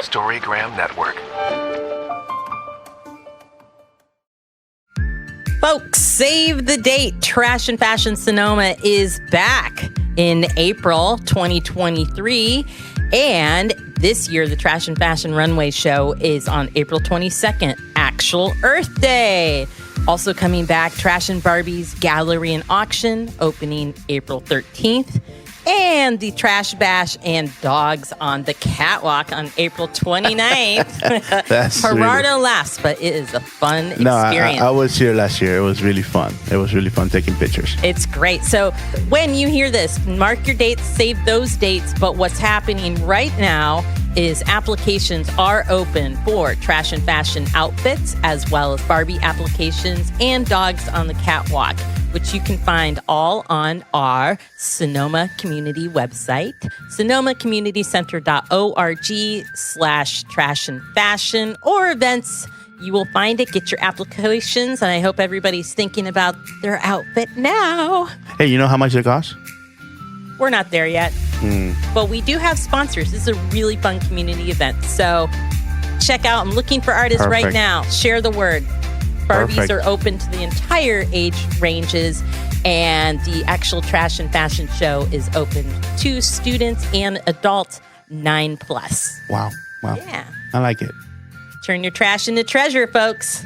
Storygram Network. Folks, save the date. Trashion Fashion Sonoma is back in April 2023. And this year, the Trashion Fashion Runway Show is on April 22nd, actual Earth Day. Also coming back, Trashion Barbie's Gallery and Auction, opening April 13th. And the Trash Bash and Dogs on the Catwalk on April 29th. That's Gerardo laughs, but it is a fun experience. I was here last year. It was really fun. It was really fun taking pictures. It's great. So when you hear this, mark your dates, save those dates. But what's happening right now is applications are open for Trashion Fashion outfits, as well as Barbie applications and Dogs on the Catwalk, which you can find all on our Sonoma community website, sonomacommunitycenter.org/Trashion Fashion, or events. You will find it. Get your applications, and I hope everybody's thinking about their outfit now. Hey, you know how much it costs? We're not there yet, but we do have sponsors. This is a really fun community event, so check out. I'm looking for artists right now. Share the word. Barbies are open to the entire age ranges, and the actual Trashion Fashion Show is open to students and adults 9+. Wow. Yeah. I like it. Turn your trash into treasure, folks.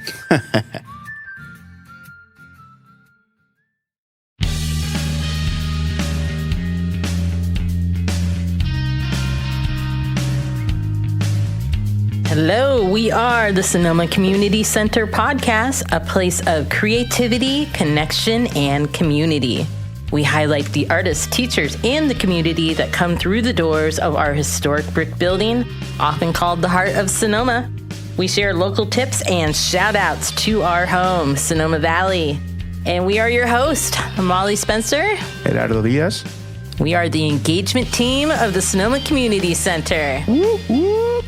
Hello, we are the Sonoma Community Center podcast, a place of creativity, connection, and community. We highlight the artists, teachers, and the community that come through the doors of our historic brick building, often called the heart of Sonoma. We share local tips and shout outs to our home, Sonoma Valley. And we are your host, Molly Spencer. Gerardo Diaz. We are the engagement team of the Sonoma Community Center. Woo, woo.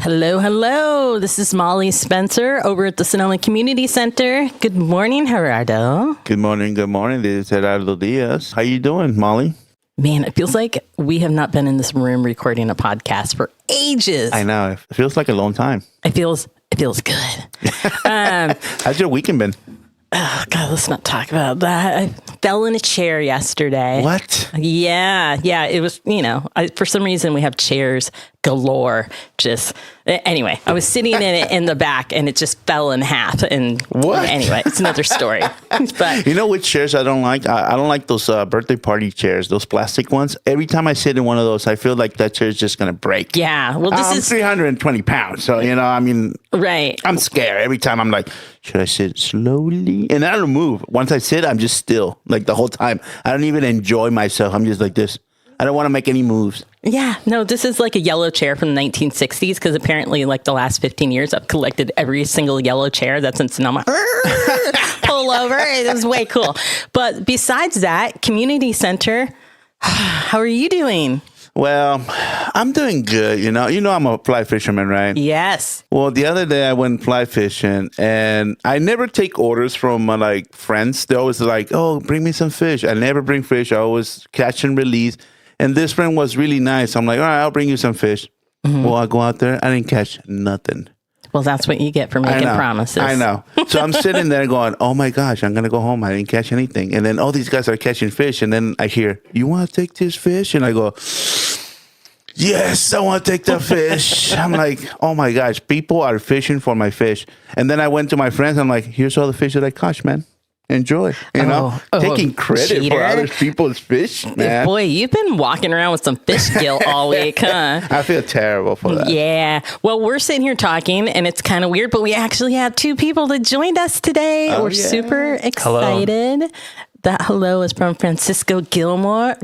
Hello. This is Molly Spencer over at the Sonoma Community Center. Good morning, Gerardo. Good morning. This is Gerardo Diaz. How you doing, Molly? Man, it feels like we have not been in this room recording a podcast for ages. I know. It feels like a long time. It feels good. How's your weekend been? Oh, God, let's not talk about that. I fell in a chair yesterday. What? Yeah. It was, for some reason we have chairs galore. Anyway, I was sitting in it in the back and it just fell in half. And what? Anyway, it's another story. But you know which chairs I don't like? I don't like those birthday party chairs, those plastic ones. Every time I sit in one of those, I feel like that chair is just going to break. Yeah. Well, I'm 320 pounds. So, right. I'm scared. Every time I'm like, should I sit slowly? And I don't move. Once I sit, I'm just still like the whole time. I don't even enjoy myself. I'm just like this. I don't want to make any moves. Yeah, no, this is like a yellow chair from the 1960s because apparently like the last 15 years I've collected every single yellow chair that's in Sonoma. Pull over. It was way cool. But besides that, community center, how are you doing? Well, I'm doing good. You know, I'm a fly fisherman, right? Yes. Well, the other day I went fly fishing and I never take orders from my friends. They're always like, oh, bring me some fish. I never bring fish. I always catch and release. And this friend was really nice. I'm like, all right, I'll bring you some fish. Mm-hmm. Well, I go out there. I didn't catch nothing. Well, that's what you get for making promises. I know. So I'm sitting there going, oh my gosh, I'm going to go home. I didn't catch anything. And then all these guys are catching fish. And then I hear, you want to take this fish? And I go, yes, I want to take the fish. I'm like, oh my gosh, people are fishing for my fish. And then I went to my friends. I'm like, here's all the fish that I caught, man. Enjoy. Taking credit for other people's fish, man. Boy, you've been walking around with some fish guilt all week, huh? I feel terrible for that. Yeah. Well, we're sitting here talking, and it's kind of weird, but we actually have two people that joined us today. We're super excited. Hello. That hello is from Francisco Kilgore.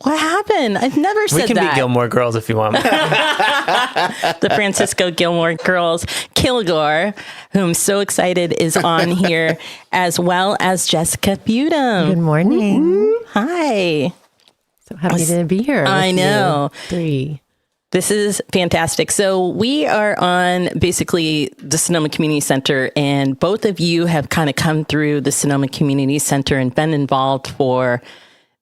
What happened? I've never said that. We can be Gilmore Girls if you want. The Francisco Gilmore Girls, Kilgore, who I'm so excited is on here, as well as Jessica Fudim. Good morning. Hi. So happy to be here. I know. 3. This is fantastic. So we are on basically the Sonoma Community Center, and both of you have kind of come through the Sonoma Community Center and been involved for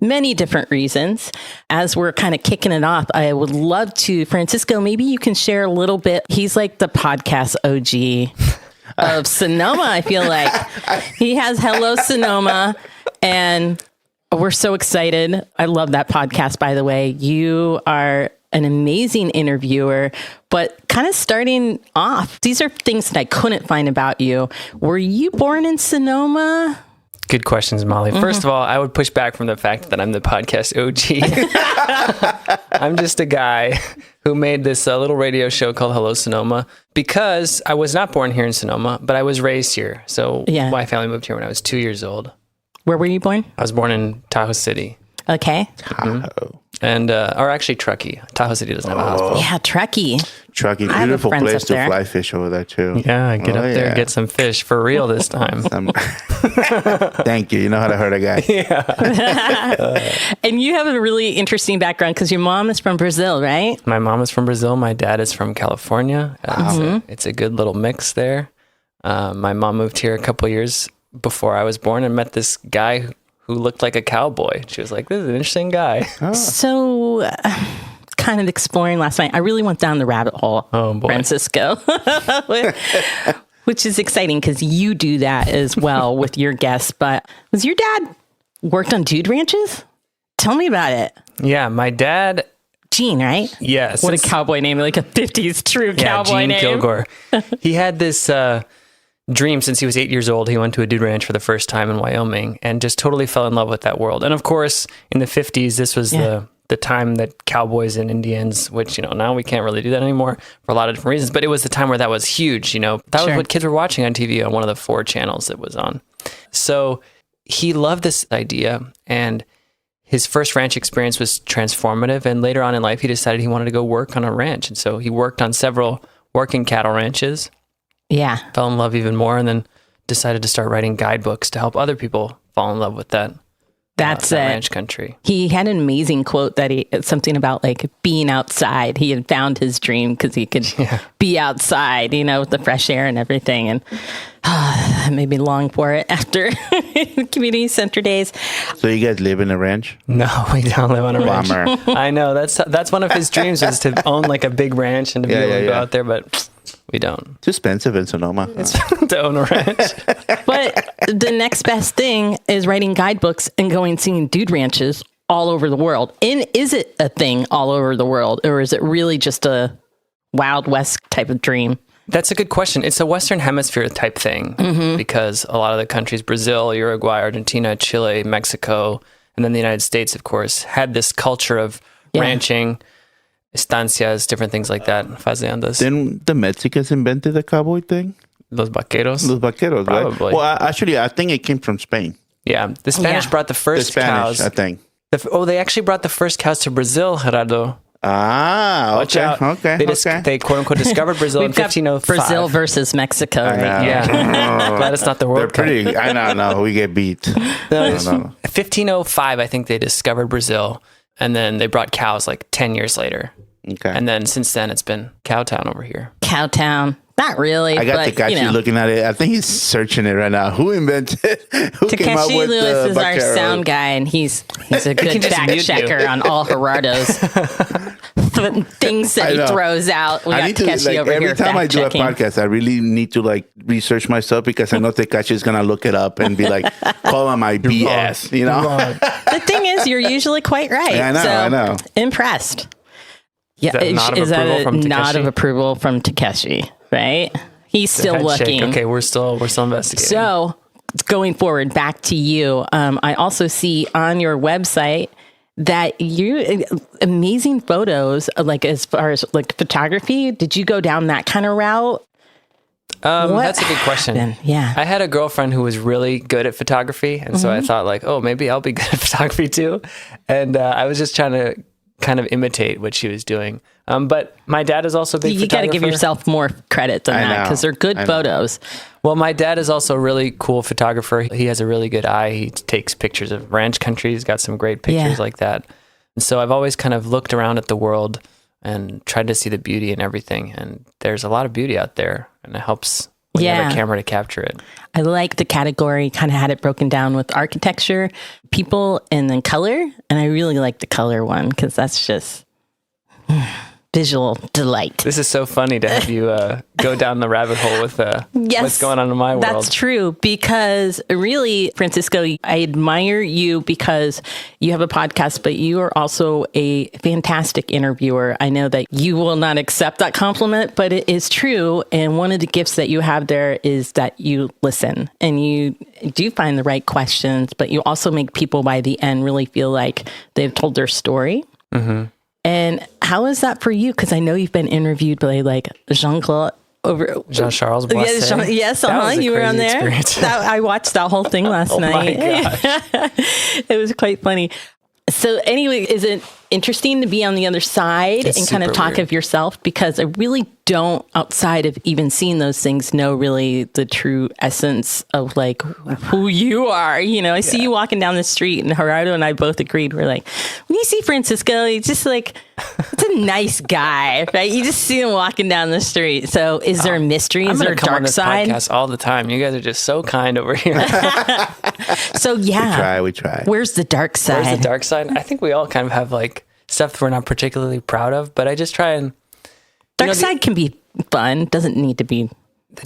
many different reasons. As we're kind of kicking it off, I would love to, Francisco, maybe you can share a little bit. He's like the podcast OG of Sonoma, I feel like. He has Hello Sonoma, and we're so excited. I love that podcast, by the way. You are an amazing interviewer, but kind of starting off, these are things that I couldn't find about you. Were you born in Sonoma? Good questions, Molly. First of all, I would push back from the fact that I'm the podcast OG. I'm just a guy who made this little radio show called Hello Sonoma because I was not born here in Sonoma, but I was raised here. So my family moved here when I was 2 years old. Where were you born? I was born in Tahoe City. Okay. Tahoe. And, or actually Truckee. Tahoe City doesn't have a hospital. Yeah, Truckee. Truckee, beautiful place to fly fish over there too. Yeah, get up there and get some fish for real this time. Thank you. You know how to hurt a guy. Yeah. And you have a really interesting background because your mom is from Brazil, right? My mom is from Brazil. My dad is from California. It's a good little mix there. My mom moved here a couple years before I was born and met this guy who looked like a cowboy. She was like, this is an interesting guy. Oh. So kind of exploring last night, I really went down the rabbit hole, Francisco, which is exciting because you do that as well with your guests. But was your dad worked on dude ranches? Tell me about it. Yeah, my dad... Gene, right? Yes. What a cowboy name, like a 50s true cowboy Gene name. Kilgore. He had this... dream since he was 8 years old. He went to a dude ranch for the first time in Wyoming and just totally fell in love with that world. And of course, in the 50s, this was the time that cowboys and Indians, which, you know, now we can't really do that anymore for a lot of different reasons, but it was the time where that was huge, you know. That was what kids were watching on TV on one of the 4 channels it was on. So he loved this idea, and his first ranch experience was transformative, and later on in life, he decided he wanted to go work on a ranch. And so he worked on several working cattle ranches. Yeah. Fell in love even more, and then decided to start writing guidebooks to help other people fall in love with that. That's that ranch country. He had an amazing quote that something about like being outside. He had found his dream because he could be outside, you know, with the fresh air and everything. And that made me long for it after community center days. So you guys live in a ranch? No, we don't live on a ranch. Bummer. I know that's one of his dreams, is to own like a big ranch and to be able to go out there, but we don't. It's expensive in Sonoma. It's to own a ranch. But the next best thing is writing guidebooks and going seeing dude ranches all over the world. And is it a thing all over the world, or is it really just a Wild West type of dream? That's a good question. It's a Western Hemisphere type thing because a lot of the countries, Brazil, Uruguay, Argentina, Chile, Mexico, and then the United States, of course, had this culture of ranching, estancias, different things like that, fazendas. Then the Mexicans invented the cowboy thing? Los vaqueros? Los vaqueros, Probably. Right? Well, actually, I think it came from Spain. Yeah, the Spanish brought the first cows. I think. They actually brought the first cows to Brazil, Gerardo. Ah, Watch okay, out. okay, They quote unquote discovered Brazil in 1505. Brazil versus Mexico. Right? Yeah. Glad it's not the World They're Cup. pretty. I know. We get beat. No, 1505, I think they discovered Brazil, and then they brought cows like 10 years later. Okay. And then since then, it's been Cowtown over here. Cowtown. Not really. I got Takashi looking at it. I think he's searching it right now. Who invented? Who came up Takeshi with Lewis the is our vaqueros? sound guy, and he's a good just fact mute checker you. on all Gerardo's things that I he know. throws out. We I got need to, Takeshi over every here time I fact do checking. a podcast, I really need to research myself because I know Takashi is gonna look it up and be like, call on my BS, you know? The thing is, you're usually quite right. Yeah, I know, So, I know. Impressed. Yeah, Is that a nod of approval from nod Takeshi? of approval from Takeshi, right? He's still Head shake. looking. Okay, we're still investigating. So going forward, back to you. I also see on your website that you amazing photos, like as far as like photography. Did you go down that kind of route? That's a good question. happened? Yeah. I had a girlfriend who was really good at photography, and so I thought like, oh, maybe I'll be good at photography too. And I was just trying to kind of imitate what she was doing. But my dad is also a big You got to give photographer. yourself more credit than that because they're good photos. Well, my dad is also a really cool photographer. He has a really good eye. He takes pictures of ranch country. He's got some great pictures like that. And so I've always kind of looked around at the world and tried to see the beauty in everything. And there's a lot of beauty out there, and it helps when you have a camera to capture it. I like the category, kind of had it broken down with architecture, people, and then color. And I really like the color one because that's just visual delight. This is so funny to have you go down the rabbit hole with what's going on in my world. That's true, because really, Francisco, I admire you because you have a podcast, but you are also a fantastic interviewer. I know that you will not accept that compliment, but it is true. And one of the gifts that you have there is that you listen and you do find the right questions, but you also make people by the end really feel like they've told their story. Mm-hmm. And how is that for you? Because I know you've been interviewed by like Jean-Charles Boisset. Yes, you were on there. I watched that whole thing last night. My gosh. It was quite funny. So anyway, is it interesting to be on the other side and kind of talk of yourself? Because I really don't, outside of even seeing those things, know really the true essence of like who you are. You know, I see you walking down the street, and Gerardo and I both agreed. We're like, when you see Francisco, he's just like, it's a nice guy, right? You just see him walking down the street. So is there a mystery? Is there a dark side? Podcast all the time. You guys are just so kind over here. So yeah, we try. Where's the dark side? Where's the dark side? I think we all kind of have like stuff we're not particularly proud of, but I just try and dark side can be fun. Doesn't need to be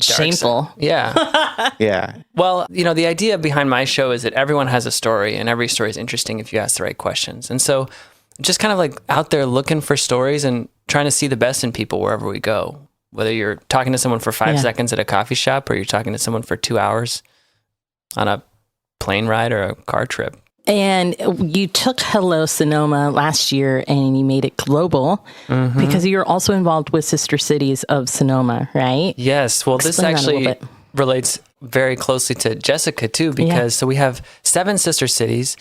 shameful. Side. Yeah. Yeah. Well, the idea behind my show is that everyone has a story, and every story is interesting if you ask the right questions. And so just kind of like out there looking for stories and trying to see the best in people wherever we go, whether you're talking to someone for 5 seconds at a coffee shop or you're talking to someone for 2 hours on a plane ride or a car trip. And you took Hello Sonoma last year and you made it global because you're also involved with Sister Cities of Sonoma, right? Yes. Well, this actually relates very closely to Jessica too, because so we have 7 sister cities.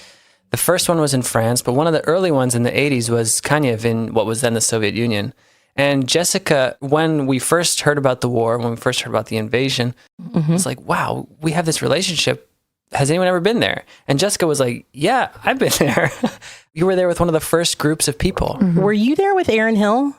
The first one was in France, but one of the early ones in the 80s was Kanyev in what was then the Soviet Union. And Jessica, when we first heard about the war, when we first heard about the invasion, it's like, wow, we have this relationship. Has anyone ever been there? And Jessica was like, yeah, I've been there. You were there with one of the first groups of people. Were you there with Aaron Hill?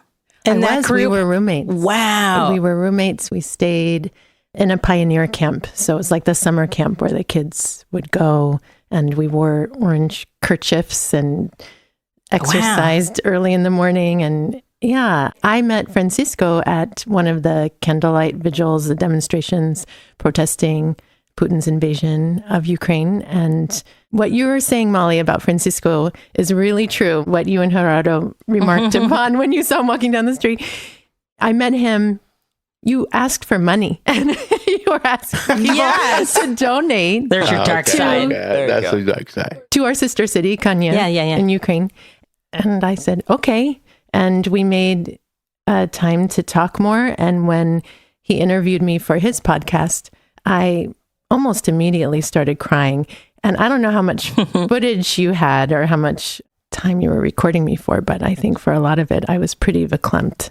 And that group? We were roommates. Wow. We were roommates. We stayed in a pioneer camp. So it was like the summer camp where the kids would go, and we wore orange kerchiefs and exercised early in the morning. And yeah, I met Francisco at one of the candlelight vigils, the demonstrations protesting Putin's invasion of Ukraine. And what you were saying, Molly, about Francisco is really true. What you and Gerardo remarked upon when you saw him walking down the street. I met him. You asked for money, and you were asking people to donate. There's your dark side. That's the dark side. To our sister city, Kanya, in Ukraine. And I said, okay. And we made time to talk more. And when he interviewed me for his podcast, I almost immediately started crying. And I don't know how much footage you had or how much time you were recording me for, but I think for a lot of it, I was pretty verklempt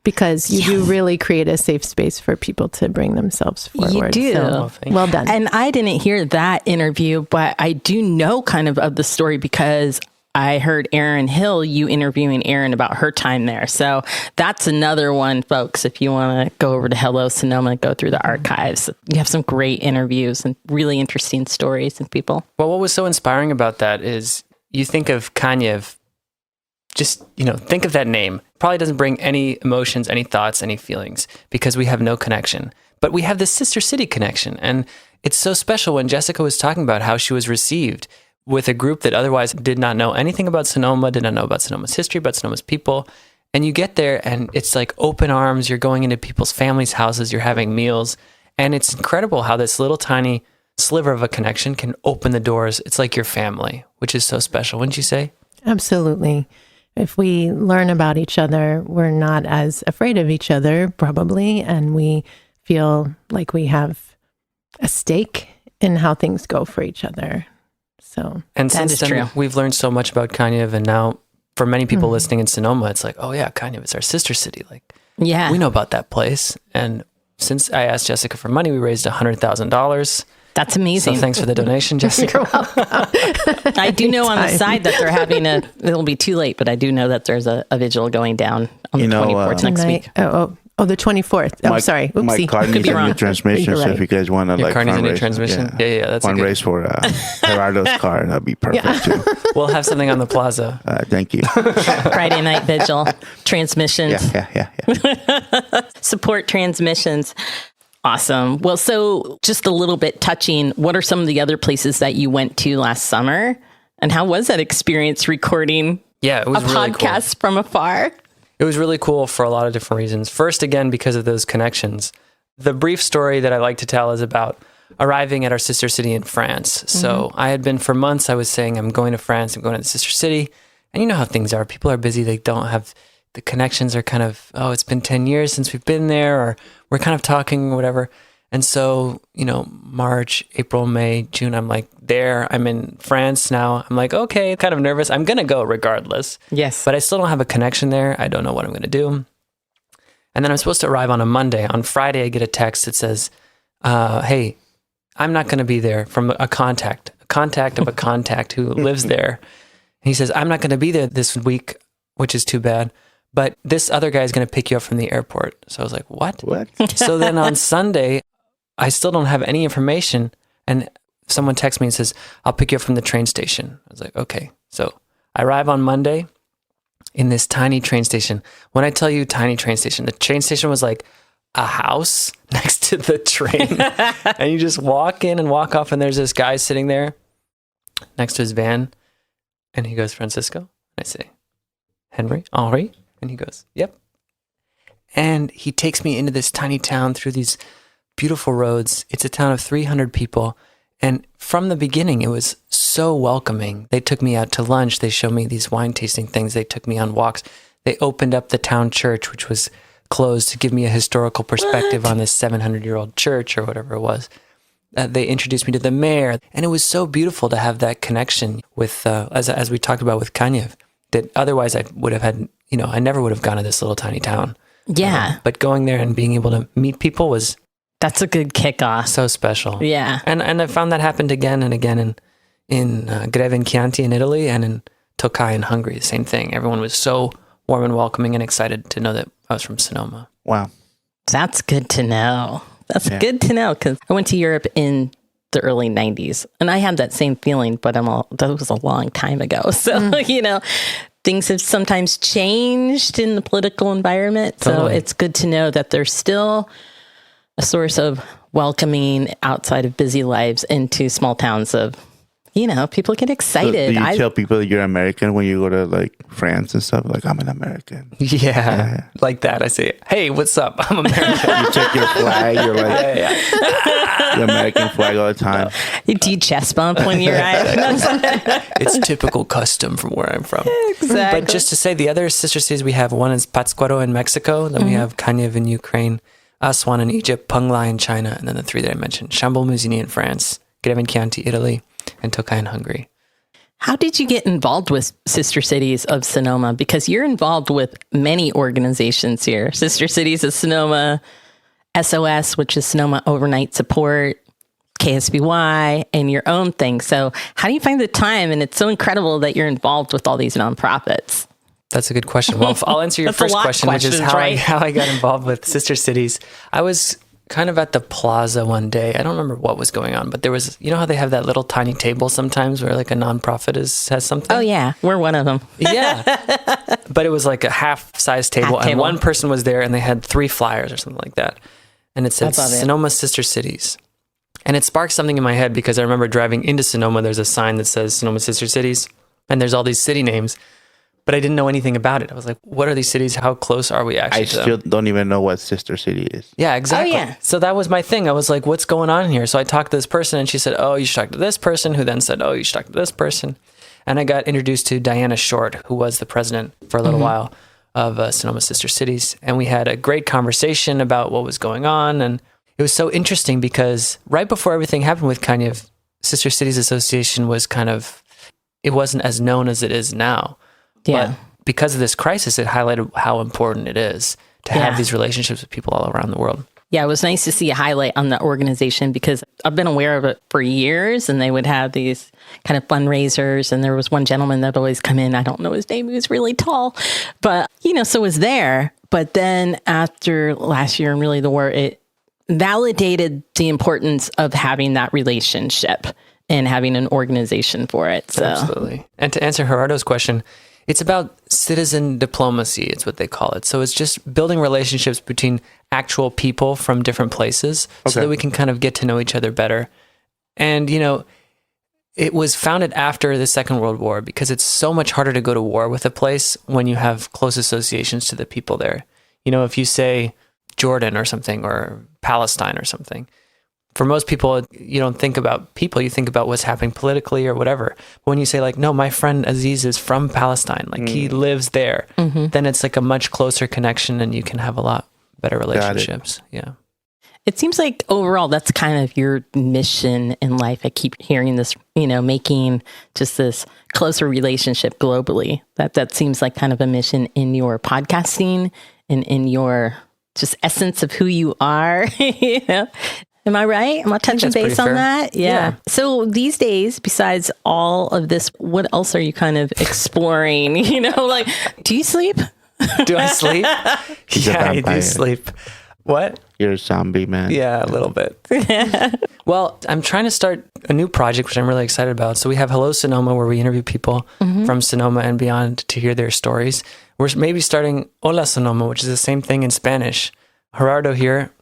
because you do really create a safe space for people to bring themselves forward. You do. So, well done. And I didn't hear that interview, but I do know kind of the story because I heard Erin Hill, you interviewing Erin about her time there. So that's another one, folks. If you want to go over to Hello Sonoma, go through the archives. You have some great interviews and really interesting stories and people. Well, what was so inspiring about that is you think of Kanyev, just, think of that name. Probably doesn't bring any emotions, any thoughts, any feelings because we have no connection. But we have this sister city connection. And it's so special when Jessica was talking about how she was received with a group that otherwise did not know anything about Sonoma, did not know about Sonoma's history, about Sonoma's people. And you get there and it's like open arms. You're going into people's families' houses. You're having meals. And it's incredible how this little tiny sliver of a connection can open the doors. It's like your family, which is so special, wouldn't you say? Absolutely. If we learn about each other, we're not as afraid of each other, probably. And we feel like we have a stake in how things go for each other. So, and since then, we've learned so much about Kanyev, and now for many people listening in Sonoma, it's like, oh yeah, Kanyev, it's our sister city. Like, we know about that place. And since I asked Jessica for money, we raised $100,000 That's amazing. So thanks for the donation, Jessica. I do know on the side that they're having it'll be too late, but I do know that there's a vigil going down on the 24th next week. Oh, the 24th. Oh, sorry. Oopsie. My car needs a new transmission, so if you guys want to Your car needs a new transmission? Yeah, that's fundraise for Gerardo's car. That'd be perfect too. We'll have something on the plaza. Thank you. Friday night vigil, transmissions. Yeah. Support transmissions. Awesome. Well, so just a little bit touching, what are some of the other places that you went to last summer? And how was that experience recording it was a really podcast from afar? It was really cool for a lot of different reasons. First, again, because of those connections. The brief story that I like to tell is about arriving at our sister city in France. So I had been for months, I was saying, I'm going to France, I'm going to the sister city. And you know how things are. People are busy. They don't have, the connections are kind of, it's been 10 years since we've been there, or we're kind of talking or whatever. And so, March, April, May, June, I'm like there. I'm in France now. I'm like, okay, kind of nervous. I'm going to go regardless. Yes. But I still don't have a connection there. I don't know what I'm going to do. And then I'm supposed to arrive on a Monday. On Friday, I get a text that says, hey, I'm not going to be there, from a contact of a contact who lives there. And he says, I'm not going to be there this week, which is too bad. But this other guy is going to pick you up from the airport. So I was like, what? So then on Sunday, I still don't have any information. And someone texts me and says, I'll pick you up from the train station. I was like, okay. So I arrive on Monday in this tiny train station. When I tell you tiny train station, the train station was like a house next to the train. And you just walk in and walk off, and there's this guy sitting there next to his van. And he goes, Francisco? I say, Henry? And he goes, yep. And he takes me into this tiny town through these beautiful roads. It's a town of 300 people. And from the beginning, it was so welcoming. They took me out to lunch. They showed me these wine tasting things. They took me on walks. They opened up the town church, which was closed, to give me a historical perspective on this 700-year-old church or whatever it was. They introduced me to the mayor. And it was so beautiful to have that connection with, as we talked about with Kanyev, that otherwise I would have had, I never would have gone to this little tiny town. Yeah. But going there and being able to meet people was... That's a good kickoff. So special. Yeah. And I found that happened again and again in Greven Chianti in Italy and in Tokai in Hungary. The same thing. Everyone was so warm and welcoming and excited to know that I was from Sonoma. Wow. That's good to know. That's good to know, because I went to Europe in the early 90s and I had that same feeling, but that was a long time ago. So, things have sometimes changed in the political environment. Totally. So it's good to know that there's still a source of welcoming outside of busy lives into small towns of, people get excited. So do you tell people that you're American when you go to like France and stuff? Like, I'm an American. Yeah. Like that. I say, hey, what's up? I'm American. You check your flag. You're like, the American flag all the time. Do you chest bump when you're It's typical custom from where I'm from. Exactly. But just to say, the other sister cities we have, one is Pátzcuaro in Mexico. Then we have Kanyev in Ukraine, Aswan in Egypt, Penglai in China, and then the three that I mentioned, Chambol-Musigny in France, Greven Chianti, Italy, and Tokai in Hungary. How did you get involved with Sister Cities of Sonoma? Because you're involved with many organizations here. Sister Cities of Sonoma, SOS, which is Sonoma Overnight Support, KSVY, and your own thing. So how do you find the time? And it's so incredible that you're involved with all these nonprofits. That's a good question. Well, I'll answer your first question, which is how I got involved with Sister Cities. I was kind of at the plaza one day. I don't remember what was going on, but there was, how they have that little tiny table sometimes where like a nonprofit has something? Oh yeah, we're one of them. Yeah. But it was like a half-size table, and one person was there and they had 3 flyers or something like that. And it said Sonoma Sister Cities. And it sparked something in my head because I remember driving into Sonoma, there's a sign that says Sonoma Sister Cities, and there's all these city names. But I didn't know anything about it. I was like, what are these cities? How close are we actually to them? I still don't even know what Sister City is. Yeah, exactly. Oh, yeah. So that was my thing. I was like, what's going on here? So I talked to this person and she said, oh, you should talk to this person, who then said, oh, you should talk to this person. And I got introduced to Diana Short, who was the president for a little while of Sonoma Sister Cities. And we had a great conversation about what was going on. And it was so interesting because right before everything happened with Kanyev, Sister Cities Association was it wasn't as known as it is now. Yeah. But because of this crisis, it highlighted how important it is to have these relationships with people all around the world. Yeah, it was nice to see a highlight on the organization because I've been aware of it for years, and they would have these kind of fundraisers. And there was one gentleman that always come in. I don't know his name. He was really tall, but so was there. But then after last year and really the war, it validated the importance of having that relationship and having an organization for it. So. Absolutely. And to answer Gerardo's question, it's about citizen diplomacy. It's what they call it. So it's just building relationships between actual people from different places so that we can kind of get to know each other better. And, it was founded after the Second World War because it's so much harder to go to war with a place when you have close associations to the people there. If you say Jordan or something or Palestine or something, for most people, you don't think about people, you think about what's happening politically or whatever. But when you say no, my friend Aziz is from Palestine, he lives there, then it's a much closer connection and you can have a lot better relationships. Yeah. It seems like overall, that's kind of your mission in life. I keep hearing this, making just this closer relationship globally. That seems like kind of a mission in your podcasting and in your just essence of who you are. Am I right? Am I touching base on that? Yeah. So these days, besides all of this, what else are you kind of exploring? Do you sleep? Do I sleep? Yeah, I do sleep. What? You're a zombie, man. Yeah, a little bit. Well, I'm trying to start a new project, which I'm really excited about. So we have Hello Sonoma, where we interview people from Sonoma and beyond to hear their stories. We're maybe starting Hola Sonoma, which is the same thing in Spanish. Gerardo here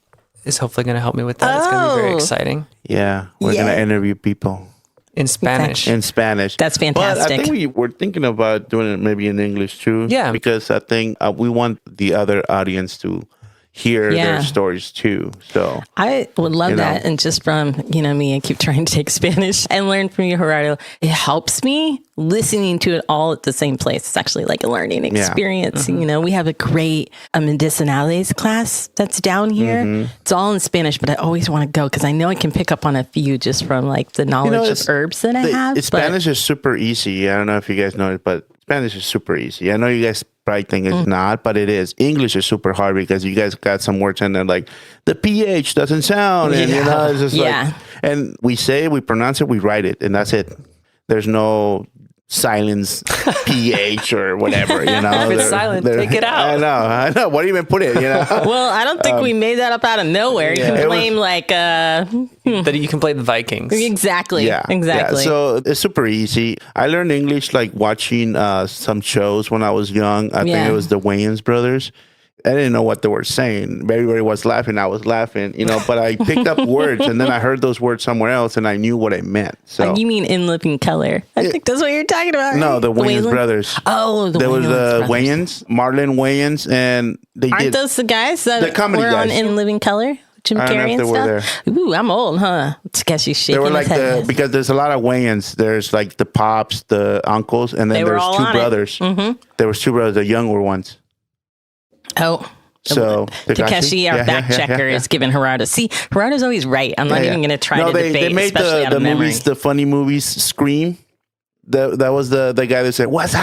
is hopefully going to help me with that. It's going to be very exciting. Yeah, we're going to interview people. In Spanish. In Spanish. That's fantastic. But I think we were thinking about doing it maybe in English too. Yeah. Because I think we want the other audience to hear their stories too. So I would love that. And just from, me, I keep trying to take Spanish and learn from you, Gerardo. It helps me listening to it all at the same place. It's actually like a learning experience. We have a great medicinales class that's down here. It's all in Spanish, but I always want to go because I know I can pick up on a few just from the knowledge of herbs that I have. Spanish is super easy. I don't know if you guys know it, but Spanish is super easy. I know you guys probably think it's not, but it is. English is super hard because you guys got some words in there the PH doesn't sound, and it's just and we pronounce it, we write it, and that's it. There's no silence PH or whatever, If it's silent, take it out. I know. What do you even put it, Well, I don't think we made that up out of nowhere. You can blame that you can play the Vikings. Exactly. Yeah. Exactly. Yeah. So it's super easy. I learned English watching some shows when I was young. I think it was the Wayans brothers. I didn't know what they were saying. Everybody was laughing. I was laughing, but I picked up words and then I heard those words somewhere else and I knew what it meant. So you mean In Living Color? I think that's what you're talking about. Right? No, the Wayans brothers. Oh, there was the Wayans, Marlon Wayans, and they aren't those the guys that were on In Living Color? Jim Carrey and stuff. Ooh, I'm old, huh? Takeshi shaking they were his head. because there's a lot of Wayans. There's the pops, the uncles, and then there's two brothers. There was two brothers, the younger ones. Oh. So Takeshi, our fact checker, is giving Gerardo. See, Gerardo's always right. I'm not even going to try to debate, they made especially out of memory. Movies, the funny movies, Scream. That was the guy that said, "What's up?"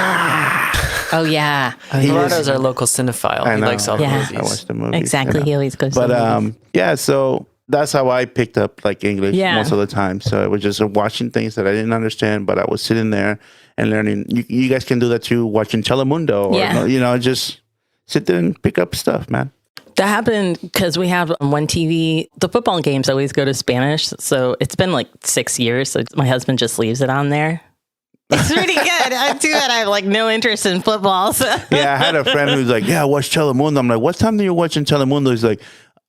Oh yeah, Gerardo's our local cinephile. He likes all the movies. I watch the movies. Exactly, he always goes. But so that's how I picked up English most of the time. So it was just watching things that I didn't understand, but I was sitting there and learning. You guys can do that too, watching Telemundo, or just sit there and pick up stuff, man. That happened because we have one TV. The football games always go to Spanish, so it's been 6 years. So my husband just leaves it on there. It's pretty good. I do that. I have no interest in football. So. Yeah, I had a friend who's like, "Yeah, I watch Telemundo." I'm like, "What time are you watching Telemundo?" He's like,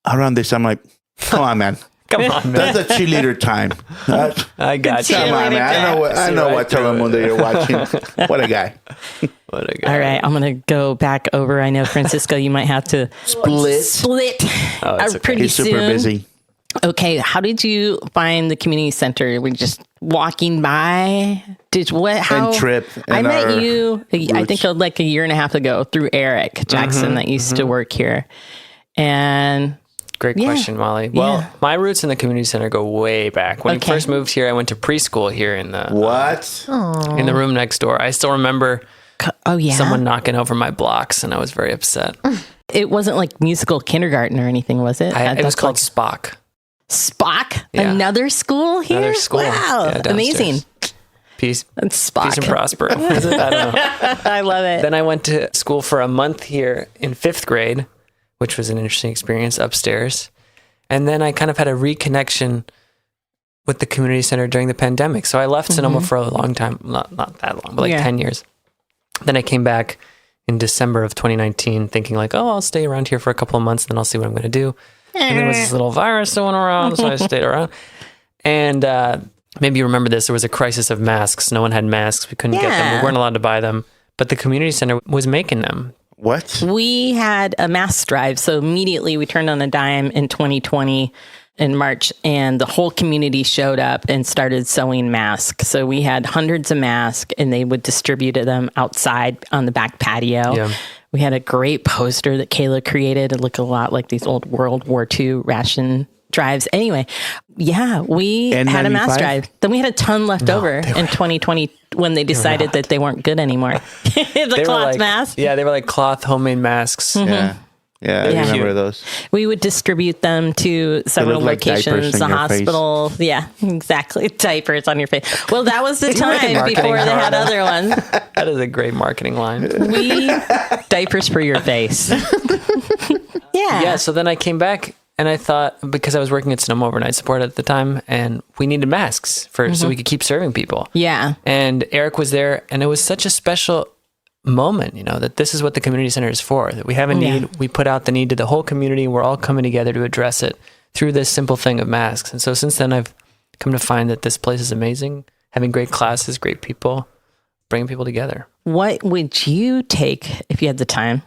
"Around this." I'm like, "Come on, man." Come on, man. That's a cheerleader time. I got you. Come on, man. I know what Telemundo you're watching. What a guy. What a guy. All right, I'm going to go back over. I know, Francisco, you might have to split pretty soon. He's super busy. Okay, how did you find the community center? Were you just walking by? And Trip. I met you, I think a year and a half ago through Eric Jackson that used to work here. And... Great question, Molly. Well, my roots in the community center go way back. When I first moved here, I went to preschool here in the in the room next door. I still remember someone knocking over my blocks, and I was very upset. It wasn't like musical kindergarten or anything, was it? It was called Spock. Spock? Yeah. Another school here? Another school. Wow. Yeah, amazing. Peace. That's Spock. Peace and prosper. Is it? I don't know. I love it. Then I went to school for a month here in 5th grade, which was an interesting experience upstairs. And then I kind of had a reconnection with the community center during the pandemic. So I left Sonoma for a long time, not that long, but like 10 years. Then I came back in December of 2019 thinking like, oh, I'll stay around here for a couple of months and then I'll see what I'm going to do. And there was this little virus going around, so I stayed around. And maybe you remember this, there was a crisis of masks. No one had masks. We couldn't get them. We weren't allowed to buy them. But the community center was making them. What? We had a mask drive. So immediately we turned on a dime in 2020 in March, and the whole community showed up and started sewing masks. So we had hundreds of masks, and they would distribute them outside on the back patio. Yeah. We had a great poster that Kayla created. It looked a lot like these old World War II ration drives. Anyway, yeah, we had a mask drive. Then we had a ton left over in 2020 when they decided that they weren't good anymore. The cloth masks. Yeah, they were like cloth homemade masks. Yeah, I remember those. We would distribute them to several like locations, the hospital. Face. Yeah, exactly. Diapers on your face. Well, that was the time marketing before they had other ones. That is a great marketing line. Diapers for your face. Yeah, so then I came back and I thought, because I was working at Sonoma Overnight Support at the time, and we needed masks so we could keep serving people. Yeah. And Eric was there, and it was such a special moment, that this is what the community center is for, that we have a need, we put out the need to the whole community, and we're all coming together to address it through this simple thing of masks. And so since then, I've come to find that this place is amazing, having great classes, great people, bringing people together. What would you take if you had the time?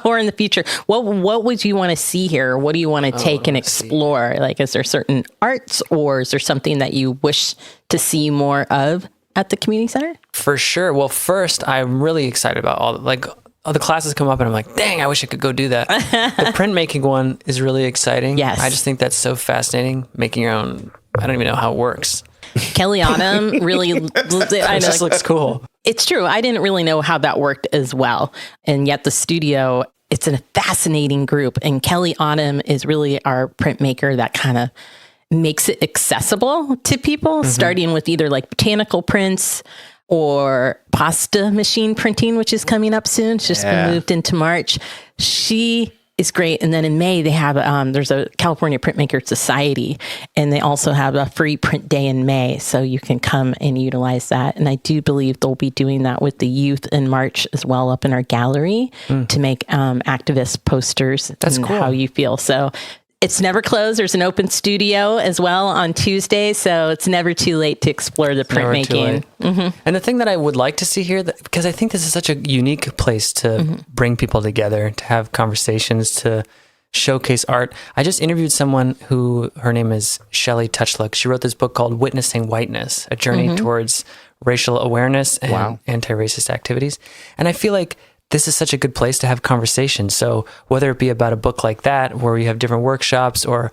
Or in the future, what would you want to see here? What do you want to take and explore? Like, is there certain arts, or is there something that you wish to see more of at the community center? For sure. Well, first, I'm really excited about all the classes come up and I'm like, dang, I wish I could go do that. The printmaking one is really exciting. Yes. I just think that's so fascinating. Making your own, I don't even know how it works. Kelly Autumn really, I know, It just looks cool. It's true. I didn't really know how that worked as well. And yet the studio, it's a fascinating group. And Kelly Autumn is really our printmaker that kind of makes it accessible to people, starting with either like botanical prints or pasta machine printing, which is coming up soon. It's just been moved into March. She is great. And then in May, they have, there's a California Printmaker Society, and they also have a free print day in May. So you can come and utilize that. And I do believe they'll be doing that with the youth in March as well up in our gallery to make activist posters. That's cool. How you feel. So it's never closed. There's an open studio as well on Tuesday. So it's never too late to explore the printmaking. And the thing that I would like to see here, because I think this is such a unique place to bring people together, to have conversations, to showcase art. I just interviewed someone who, her name is Shelley Touchluck. She wrote this book called Witnessing Whiteness, a journey towards racial awareness and anti-racist activities. And I feel like this is such a good place to have conversations. So whether it be about a book like that, where we have different workshops, or,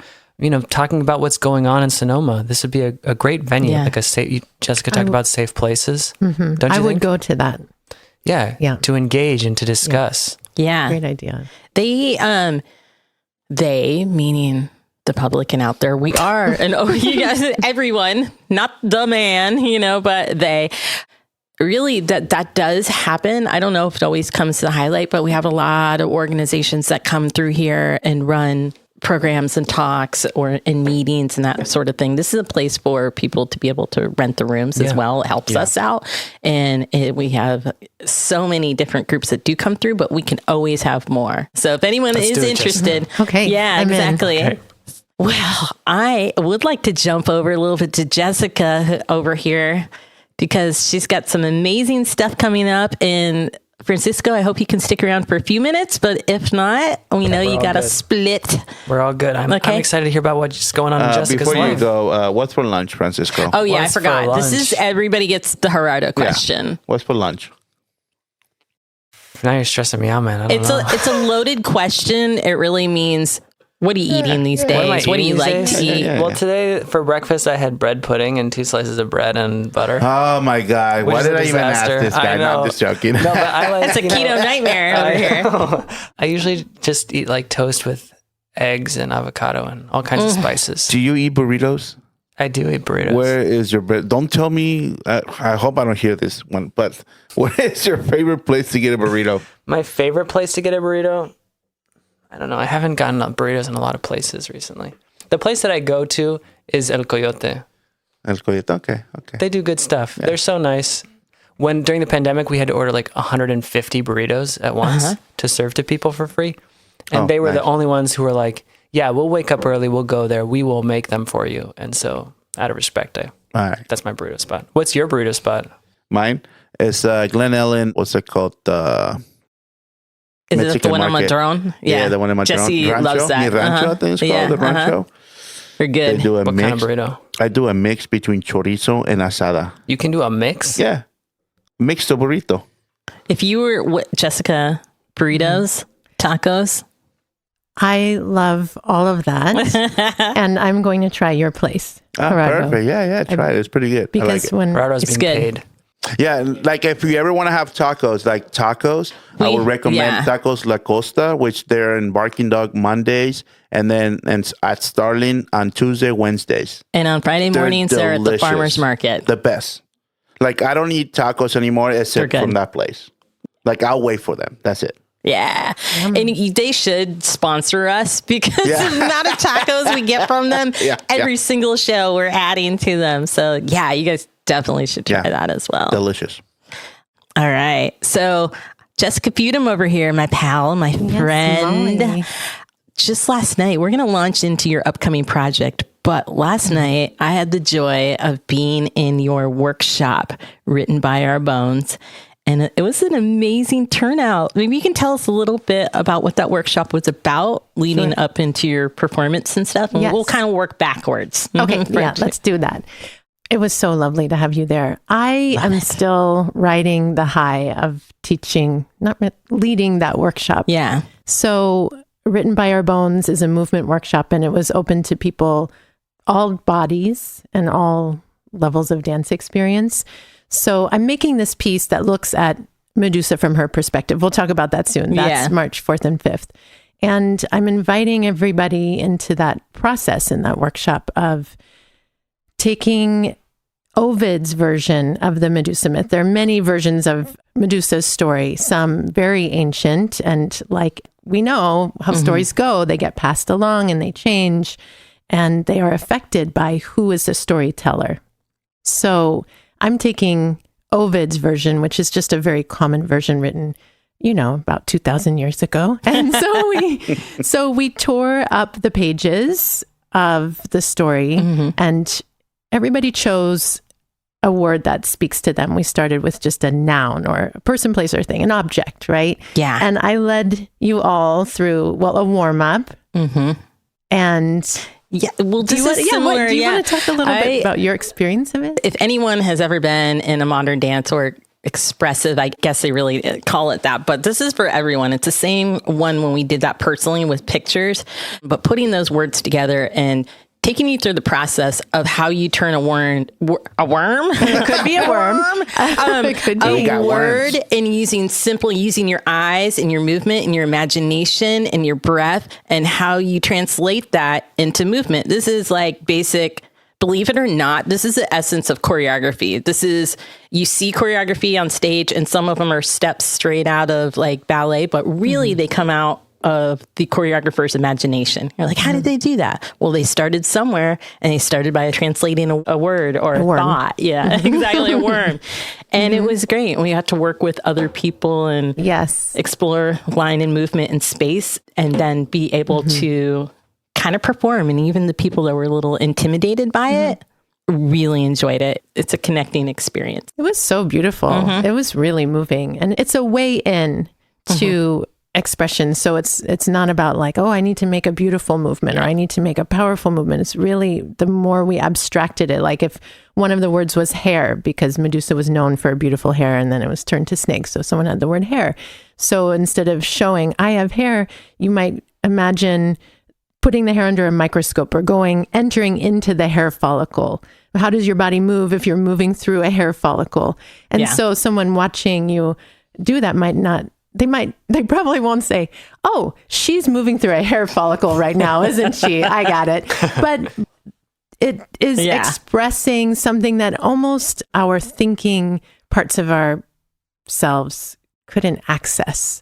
talking about what's going on in Sonoma, this would be a great venue, like a safe, Jessica talked about safe places. Don't you think? I would go to that. Yeah. To engage and to discuss. Yeah. Great idea. They meaning the public and out there, we are, and you guys, everyone, not the man, but they. Really, that does happen. I don't know if it always comes to the highlight, but we have a lot of organizations that come through here and run programs and talks or in meetings and that sort of thing. This is a place for people to be able to rent the rooms as well. It helps us out. And we have so many different groups that do come through, but we can always have more. So if anyone is interested. Okay. Yeah, I'm exactly. in. Okay. Well, I would like to jump over a little bit to Jessica over here, because she's got some amazing stuff coming up. And Francisco, I hope you can stick around for a few minutes, but if not, we know you got to split. We're all good. I'm excited to hear about what's going on in Jessica's before life. you go, what's for lunch, Francisco? Oh yeah, What's I forgot. for This is everybody gets the Gerardo question. What's for lunch? Now you're stressing me out, man. I don't know. It's a loaded question. It really means What are you eating these days? What do you like to eat? Well, today for breakfast, I had bread pudding and 2 slices of bread and butter. Oh my God. Why did I even ask this guy? No, I'm just joking. No, but I like, It's a keto nightmare over here. I usually just eat like toast with eggs and avocado and all kinds of spices. Do you eat burritos? I do eat burritos. Where is your bread? Don't tell me. I hope I don't hear this one, but what is your favorite place to get a burrito? My favorite place to get a burrito? I don't know. I haven't gotten burritos in a lot of places recently. The place that I go to is El Coyote. El Coyote, okay. They do good stuff. Yeah. They're so nice. During the pandemic, we had to order like 150 burritos at once to serve to people for free. And they were the only ones who were like, yeah, we'll wake up early. We'll go there. We will make them for you. And so out of respect, that's my burrito spot. What's your burrito spot? Mine is Glen Ellen. What's it called? Is it the one on Madrone? Yeah, the one in Madrone. Jesse loves that. Mi Rancho, I think it's called. The Rancho. They're good. They do a What mix. kind of burrito? I do a mix between chorizo and asada. You can do a mix? Yeah. Mixed burrito. If you were, Jessica, burritos, tacos? I love all of that. And I'm going to try your place. Perfect. Yeah. Try it. It's pretty good. Because I like it. when Gerardo's It's being good. paid. Yeah, like if you ever want to have tacos, I would recommend Tacos La Costa, which they're in Barking Dog Mondays, and then at Starling on Tuesday, Wednesdays. And on Friday mornings, they're at the farmer's market. The best. Like, I don't eat tacos anymore except from that place. Like, I'll wait for them. That's it. Yeah. And they should sponsor us because the amount of tacos we get from them, every single show we're adding to them. So, yeah, you guys definitely should try that as well. Delicious. All right. So, Jessica Fudim over here, my pal, my friend. Molly. Just last night, we're going to launch into your upcoming project. But last night, I had the joy of being in your workshop, Written by Our Bones. And it was an amazing turnout. Maybe you can tell us a little bit about what that workshop was about leading up into your performance and stuff. And we'll kind of work backwards. Okay, let's do that. It was so lovely to have you there. I am still riding the high of teaching, leading that workshop. Yeah. So Written by Our Bones is a movement workshop, and it was open to people, all bodies and all levels of dance experience. So I'm making this piece that looks at Medusa from her perspective. We'll talk about that soon. That's March 4th and 5th. And I'm inviting everybody into that process in that workshop of taking Ovid's version of the Medusa myth. There are many versions of Medusa's story, some very ancient. And like we know how stories go, they get passed along and they change, and they are affected by who is the storyteller. So I'm taking Ovid's version, which is just a very common version written, about 2,000 years ago. And so we tore up the pages of the story, and everybody chose a word that speaks to them. We started with just a noun or a person, place, or thing, an object, right? Yeah. And I led you all through, a warm-up. And yeah, well, do you want to talk a little bit about your experience of it? If anyone has ever been in a modern dance or expressive, I guess they really call it that, but this is for everyone. It's the same one when we did that personally with pictures, but putting those words together and taking you through the process of how you turn a worm? It could be a worm. It could be a word, and using your eyes and your movement and your imagination and your breath and how you translate that into movement. This is like basic, believe it or not, this is the essence of choreography. You see choreography on stage, and some of them are steps straight out of like ballet, but really they come out of the choreographer's imagination. You're like, how did they do that? Well, they started somewhere, and they started by translating a word or a thought. Yeah, exactly, a worm. And it was great. We got to work with other people and explore line and movement and space, and then be able to kind of perform. And even the people that were a little intimidated by it really enjoyed it. It's a connecting experience. It was so beautiful. It was really moving. And it's a way in to expression. So it's not about like, oh, I need to make a beautiful movement or I need to make a powerful movement. It's really, the more we abstracted it, like if one of the words was hair, because Medusa was known for beautiful hair, and then it was turned to snake. So someone had the word hair. So instead of showing I have hair, you might imagine putting the hair under a microscope or entering into the hair follicle. How does your body move if you're moving through a hair follicle? And so someone watching you do that they probably won't say, oh, she's moving through a hair follicle right now, isn't she? I got it. But it is expressing something that almost our thinking parts of ourselves couldn't access.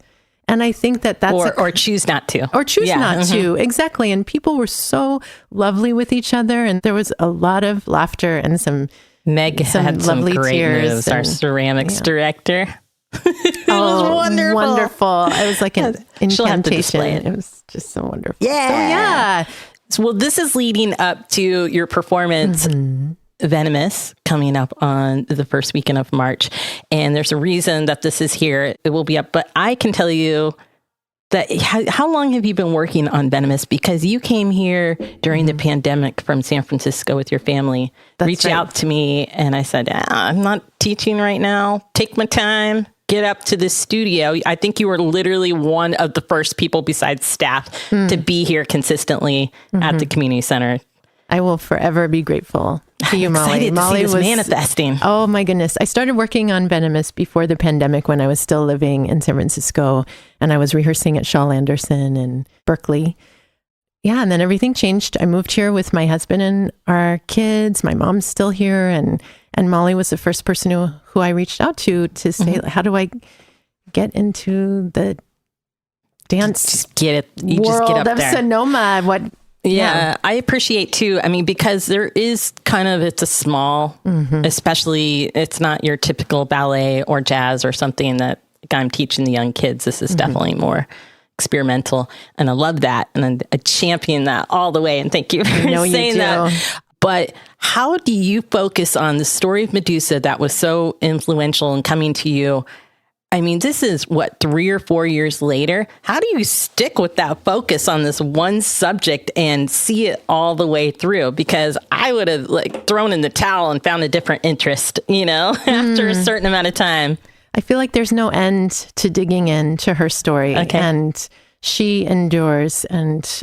And I think that's or choose not to. Or choose not to. Exactly. And people were so lovely with each other. And there was a lot of laughter and some Meg had some lovely great tears. Moves, our ceramics director. It was wonderful. Wonderful. It was like an She'll have to display incantation. It was just so wonderful. Yeah. So, well, this is leading up to your performance, Venomous, coming up on the first weekend of March. And there's a reason that this is here. It will be up. But I can tell you that how long have you been working on Venomous? Because you came here during the pandemic from San Francisco with your family. Reach out to me. And I said, I'm not teaching right now. Take my time. Get up to the studio. I think you were literally one of the first people besides staff to be here consistently at the community center. I will forever be grateful to you, Molly. Excited Molly to see this manifesting. Oh my goodness. I started working on Venomous before the pandemic when I was still living in San Francisco, and I was rehearsing at Shaw Anderson in Berkeley. Yeah, and then everything changed. I moved here with my husband and our kids. My mom's still here, and Molly was the first person who I reached out to say, how do I get into the dance just get it. You world just get up of there. Sonoma? Yeah, I appreciate too. I mean, because there is it's a small, especially it's not your typical ballet or jazz or something that I'm teaching the young kids. This is definitely more experimental. And I love that. And I champion that all the way. And thank you for saying that. But how do you focus on the story of Medusa that was so influential in coming to you? I mean, this is 3 or 4 years later. How do you stick with that focus on this one subject and see it all the way through? Because I would have thrown in the towel and found a different interest, after a certain amount of time. I feel like there's no end to digging into her story. Okay. And she endures. And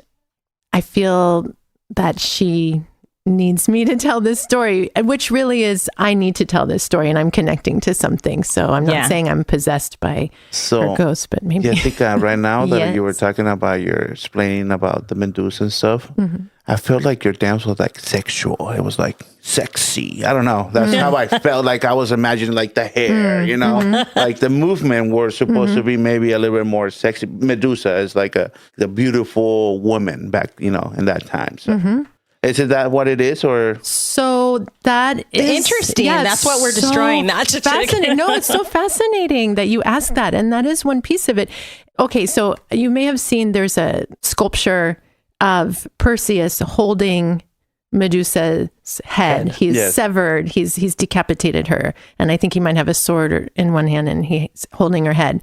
I feel that she needs me to tell this story, which really is, I need to tell this story and I'm connecting to something. So I'm not saying I'm possessed by her ghost, but maybe. Jessica, right now that you were talking about, you're explaining about the Medusa and stuff, I felt like your dance was like sexual. It was like sexy. I don't know. That's how I felt. Like I was imagining like the hair, like the movement were supposed to be maybe a little bit more sexy. Medusa is like the beautiful woman back, in that time. So. Is it that what it is, or? So that is interesting. Yeah, that's what we're destroying. Not just fascinating. No, it's so fascinating that you asked that, and that is one piece of it. Okay, so you may have seen there's a sculpture of Perseus holding Medusa's head. He's severed. He's decapitated her, and I think he might have a sword in one hand, and he's holding her head.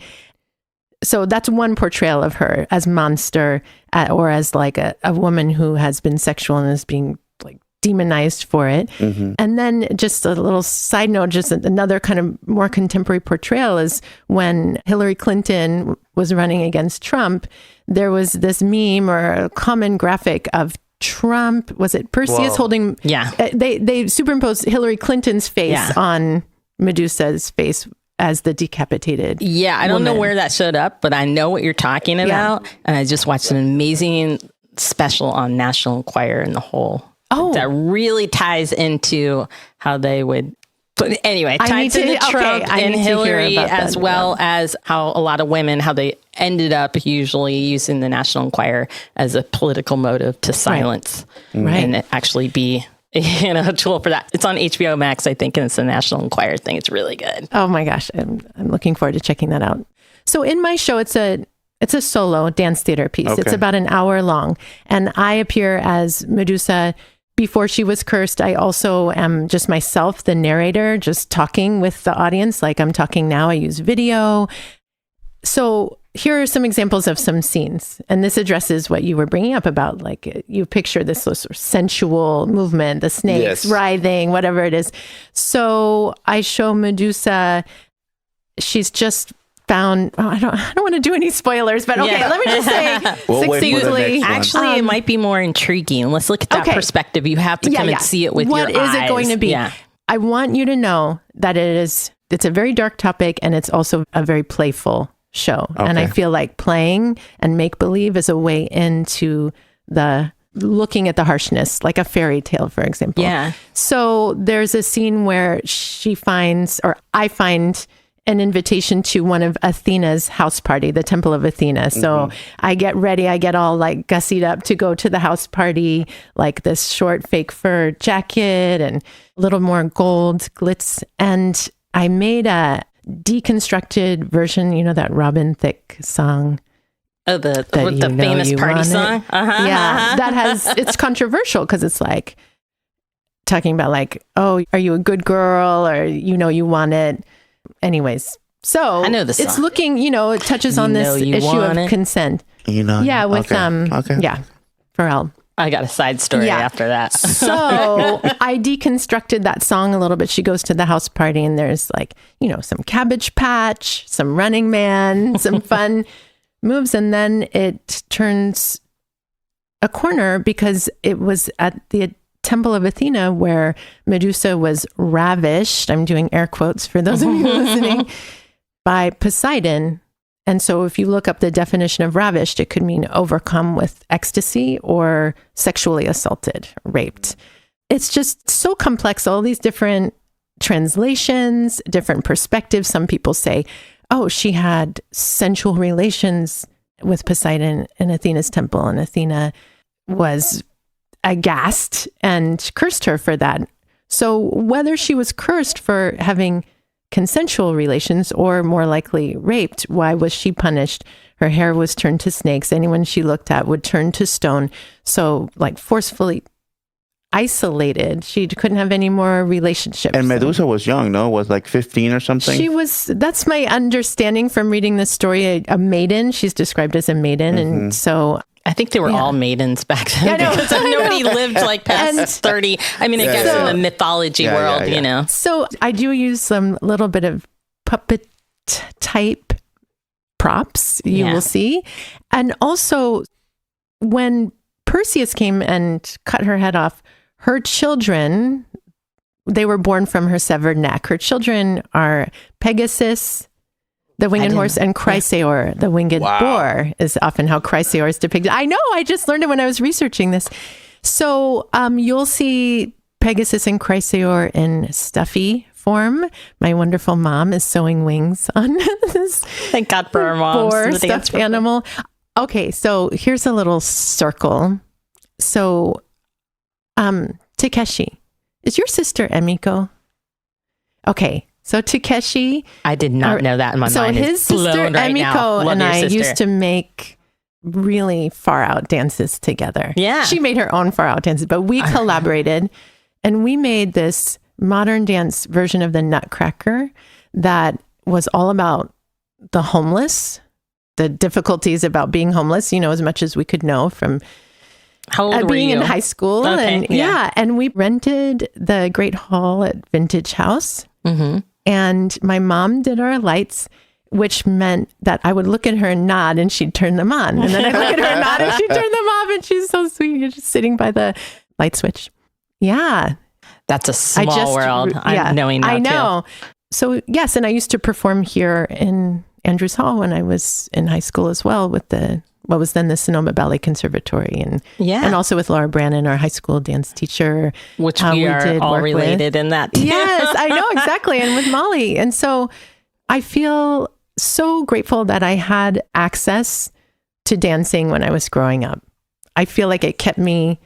So that's one portrayal of her as monster, or as like a woman who has been sexual and is being like demonized for it. And then just a little side note, just another kind of more contemporary portrayal is when Hillary Clinton was running against Trump, there was this meme or a common graphic of Trump, was it Perseus holding? Yeah. They superimposed Hillary Clinton's face on Medusa's face as the decapitated I don't know where that showed up, but I know what you're talking about. And I just watched an amazing special on National Enquirer and the whole. That really ties into how they would. But anyway, ties into Trump and Hillary, as well as how a lot of women, how they ended up usually using the National Enquirer as a political motive to silence and actually be a tool for that. It's on HBO Max, I think, and it's a National Enquirer thing. It's really good. Oh my gosh, I'm looking forward to checking that out. So in my show, it's a solo dance theater piece. Okay. It's about an hour long, and I appear as Medusa. Before she was cursed, I also am just myself, the narrator, just talking with the audience like I'm talking now. I use video. So here are some examples of some scenes. And this addresses what you were bringing up about, like, you picture this sort of sensual movement, the snakes writhing, whatever it is. So I show Medusa, she's just found, I don't want to do any spoilers, but okay, let me just say, We'll wait for the next one. Actually, it might be more intriguing. Let's look at that perspective. You have to come and see it with your eyes. What is it going to be? Yeah. I want you to know that it's a very dark topic, and it's also a very playful show. Okay. And I feel like playing and make believe is a way into the looking at the harshness, like a fairy tale, for example. Yeah. So there's a scene where I find an invitation to one of Athena's house party, the Temple of Athena. So I get ready, I get all like gussied up to go to the house party, like this short fake fur jacket and a little more gold glitz. And I made a deconstructed version, that Robin Thicke song. Oh, the famous party song? It's controversial because it's like talking about like, oh, are you a good girl? Or, you want it. Anyways, so I know the song. It's looking, it touches on this issue of consent. Yeah, with Pharrell. I got a side story after that. So I deconstructed that song a little bit. She goes to the house party and there's like, some Cabbage Patch, some Running Man, some fun moves. And then it turns a corner because it was at the Temple of Athena where Medusa was ravished. I'm doing air quotes for those of you listening, by Poseidon. And so if you look up the definition of ravished, it could mean overcome with ecstasy or sexually assaulted, raped. It's just so complex, all these different translations, different perspectives. Some people say, oh, she had sensual relations with Poseidon in Athena's temple, and Athena was aghast and cursed her for that. So whether she was cursed for having consensual relations or more likely raped, why was she punished? Her hair was turned to snakes. Anyone she looked at would turn to stone. So like forcefully isolated. She couldn't have any more relationships. And Medusa was young, no? Was like 15 or something? She was, that's my understanding from reading this story, a maiden. She's described as a maiden. And so I think they were all maidens back then. Because nobody lived like past 30. I mean, I guess in the mythology world, So I do use some little bit of puppet type props, you will see. And also when Perseus came and cut her head off, her children, they were born from her severed neck. Her children are Pegasus, the winged horse, and Chrysaor, the winged boar, is often how Chrysaor is depicted. I know, I just learned it when I was researching this. So you'll see Pegasus and Chrysaor in stuffy form. My wonderful mom is sewing wings on this. Thank God for our moms. Boar stuffed animal. Okay, so here's a little circle. So, Takeshi, is your sister Emiko? Okay. So Takeshi, I did not know that in my mind. So his sister Emiko and I used to make really far out dances together. Yeah. She made her own far out dances, but we collaborated and we made this modern dance version of the Nutcracker that was all about the homeless, the difficulties about being homeless, as much as we could know from How old were being you? in high school. Okay, and and we rented the Great Hall at Vintage House. Mm-hmm. And my mom did our lights, which meant that I would look at her and nod and she'd turn them on. And then I'd look at her and nod and she'd turn them off. And she's so sweet. You're just sitting by the light switch. Yeah. That's a small world. I'm knowing that. I know. Too. So yes. And I used to perform here in Andrews Hall when I was in high school as well with what was then the Sonoma Ballet Conservatory, and also with Laura Brannon, our high school dance teacher, which we are all related in that. Yes, I know, exactly, and with Molly. And so I feel so grateful that I had access to dancing when I was growing up. I feel like it kept me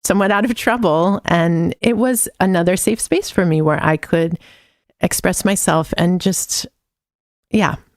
somewhat out of trouble, and it was another safe space for me where I could express myself and just,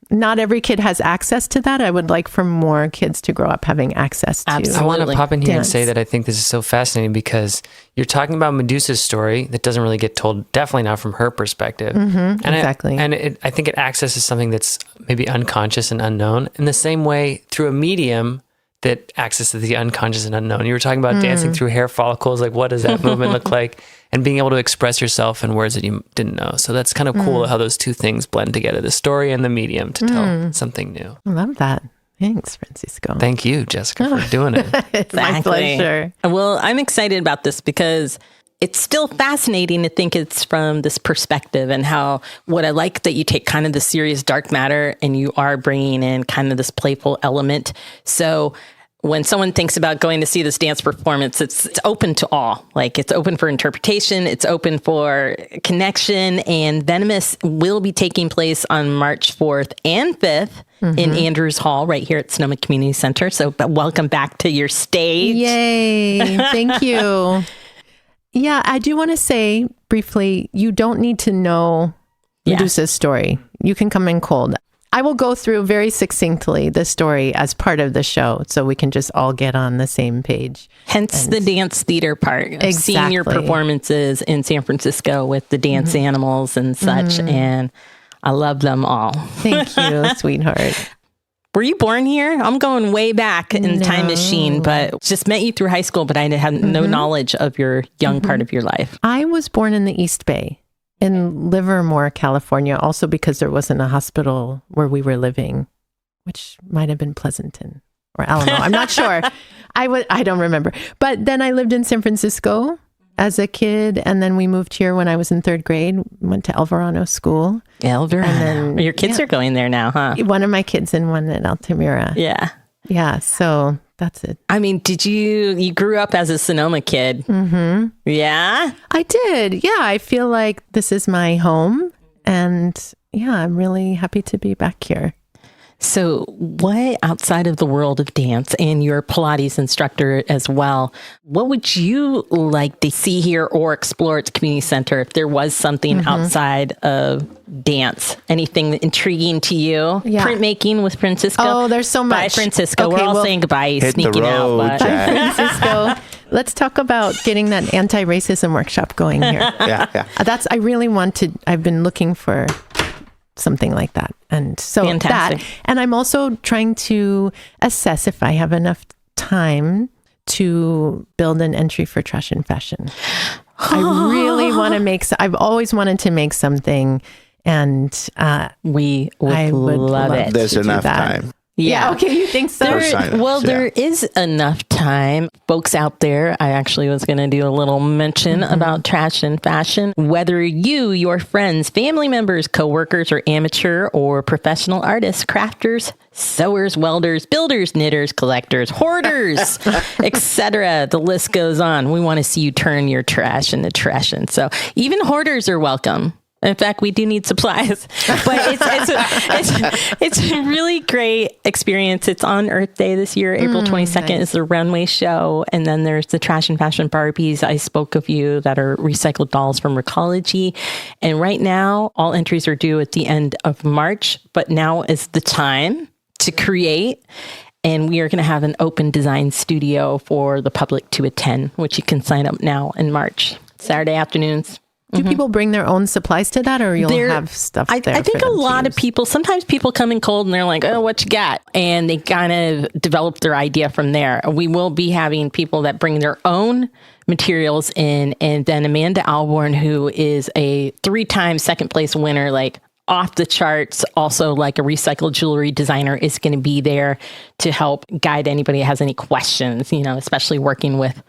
not every kid has access to that. I would like for more kids to grow up having access to Absolutely. I want to pop in here dance. and say that I think this is so fascinating because you're talking about Medusa's story that doesn't really get told, definitely not from her perspective. Mm-hmm, exactly. I think it accesses something that's maybe unconscious and unknown in the same way through a medium that accesses the unconscious and unknown. You were talking about dancing through hair follicles. Like, what does that movement look like? And being able to express yourself in words that you didn't know. So that's kind of cool how those two things blend together, the story and the medium, to tell something new. I love that. Thanks, Francisco. Thank you, Jessica, for doing it. It's my pleasure. Well, I'm excited about this because it's still fascinating to think it's from this perspective, and how what I like that you take kind of the serious dark matter and you are bringing in kind of this playful element. So when someone thinks about going to see this dance performance, it's open to all. Like, it's open for interpretation, it's open for connection, and Venomous will be taking place on March 4th and 5th in Andrews Hall right here at Sonoma Community Center. So welcome back to your stage. Yay. Thank you. Yeah, I do want to say briefly, you don't need to know Medusa's story. You can come in cold. I will go through very succinctly the story as part of the show, so we can just all get on the same page. Hence the dance theater part. I've seen your performances in San Francisco with the dance animals and such, and I love them all. Thank you, sweetheart. Were you born here? I'm going way back in the time machine, but just met you through high school, but I had no knowledge of your young part of your life. I was born in the East Bay in Livermore, California, also because there wasn't a hospital where we were living, which might have been Pleasanton or Alamo. I'm not sure. I don't remember. But then I lived in San Francisco as a kid, and then we moved here when I was in 3rd grade, went to El Verano School. El Verano. And then, your kids are going there now, huh? One of my kids and one at Altamira. Yeah. Yeah, so that's it. I mean, you grew up as a Sonoma kid? Mm-hmm. Yeah? I did. Yeah, I feel like this is my home, and yeah, I'm really happy to be back here. So what, outside of the world of dance, and you're a Pilates instructor as well, what would you like to see here or explore at the community center if there was something outside of dance? Anything intriguing to you? Yeah. Printmaking with Francisco? Oh, there's so much. Bye, Francisco. Okay, We're all well, saying goodbye. He's hit the sneaking road, out. But Jack. Francisco, let's talk about getting that anti-racism workshop going here. Yeah. I really wanted, I've been looking for something like that. And so Fantastic. that, and I'm also trying to assess if I have enough time to build an entry for Trashion Fashion. I really want to I've always wanted to make something, and we would love it. There's enough time. Yeah. Okay. You think so? There is enough time. Folks out there, I actually was going to do a little mention about Trashion Fashion. Whether you, your friends, family members, coworkers, or amateur or professional artists, crafters, sewers, welders, builders, knitters, collectors, hoarders, etc. The list goes on. We want to see you turn your trash into Trashion. So even hoarders are welcome. In fact, we do need supplies, but it's a really great experience. It's on Earth Day this year. April 22nd is the runway show. And then there's the Trashion Fashion Barbies I spoke of you that are recycled dolls from Recology. And right now, all entries are due at the end of March, but now is the time to create. And we are going to have an open design studio for the public to attend, which you can sign up now in March, Saturday afternoons. Do people bring their own supplies to that, or you'll have stuff there? I think a lot of people, sometimes people come in cold and they're like, oh, what you got? And they kind of develop their idea from there. We will be having people that bring their own materials in. And then Amanda Alborn, who is a 3-time second place winner, like off the charts, also like a recycled jewelry designer, is going to be there to help guide anybody that has any questions, especially working with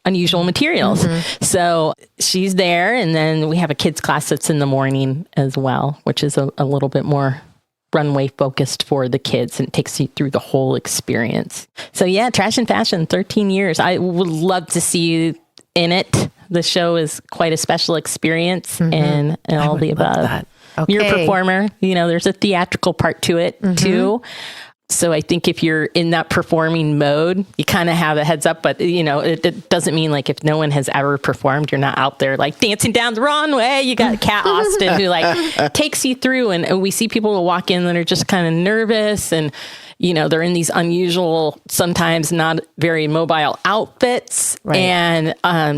unusual materials. So she's there. And then we have a kids class that's in the morning as well, which is a little bit more runway focused for the kids, and it takes you through the whole experience. So yeah, Trashion Fashion, 13 years. I would love to see you in it. The show is quite a special experience, and all the above. Okay. You're a performer, there's a theatrical part to it too. So I think if you're in that performing mode, you kind of have a heads up, but it doesn't mean like if no one has ever performed, you're not out there like dancing down the runway. You got Kat Austin who like takes you through, and we see people who walk in that are just kind of nervous, and they're in these unusual, sometimes not very mobile outfits, and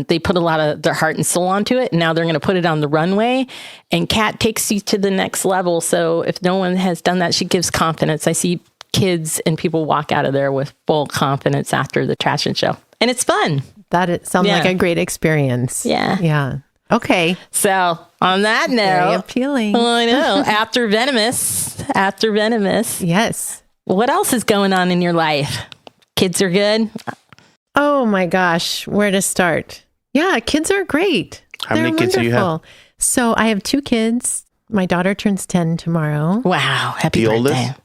they put a lot of their heart and soul onto it. And now they're going to put it on the runway, and Kat takes you to the next level. So if no one has done that, she gives confidence. I see kids and people walk out of there with full confidence after the Trashion show. And it's fun. It sounds like a great experience. Yeah. Yeah. Okay. So on that note, Very appealing. I know. After Venomous. Yes. What else is going on in your life? Kids are good? Oh my gosh. Where to start? Yeah, kids are great. How many kids do you have? So I have 2 kids. My daughter turns 10 tomorrow. Wow. Happy The birthday. oldest?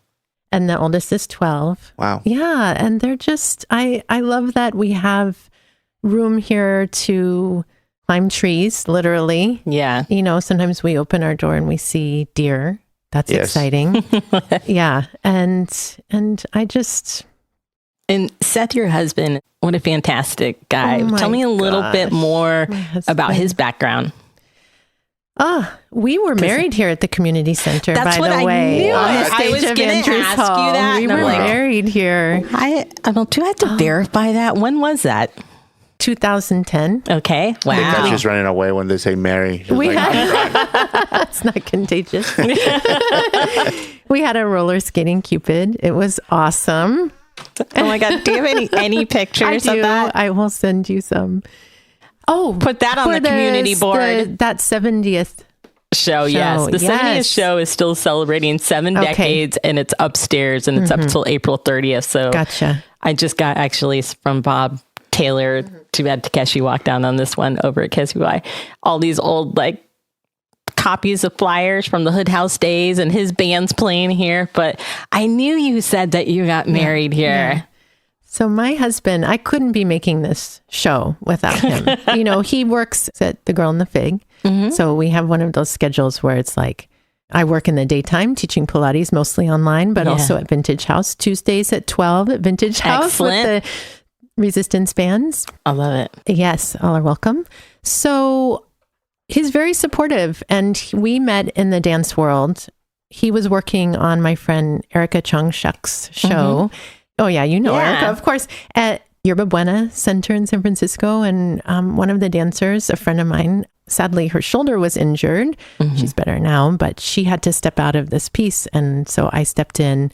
And the oldest is 12. Wow. Yeah. And they're just, I love that we have room here to climb trees, literally. Yeah. You know, sometimes we open our door and we see deer. That's exciting. Yeah. And I just... And Seth, your husband, what a fantastic guy. Oh my Tell me a little bit more about his background. We were married here at the community center, That's by what the I way. knew. On the I stage was of gonna Andrews ask Hall. you that, We and were I'm like, married here. I don't. Do I have to verify that? When was that? 2010. Okay. The guy Wow. just running away when they say Mary. She's We like, had, it's not contagious. We had a roller skating Cupid. It was awesome. Oh my God. Do you have any pictures I of do. that? I will send you some. Oh, Put that on for the community board. that 70th. Show, yes. The 70th show is still celebrating 7 decades, and it's upstairs, and it's up till April 30th. So Gotcha. I just got actually from Bob Taylor. Too bad Takeshi walked down on this one over at KSVY. All these old copies of flyers from the Hood House days, and his band's playing here. But I knew you said that you got married here. Yeah. So my husband, I couldn't be making this show without him. You know, he works at The Girl in the Fig. Mm-hmm. So we have one of those schedules where it's like, I work in the daytime teaching Pilates, mostly online, but also at Vintage House. Tuesdays at 12 at Vintage House with the resistance bands. I love it. Yes, all are welcome. So he's very supportive, and we met in the dance world. He was working on my friend Erica Chung-Shuk's show. Oh yeah, you know Erica, of course, at Yerba Buena Center in San Francisco. And one of the dancers, a friend of mine, sadly her shoulder was injured. She's better now, but she had to step out of this piece, and so I stepped in.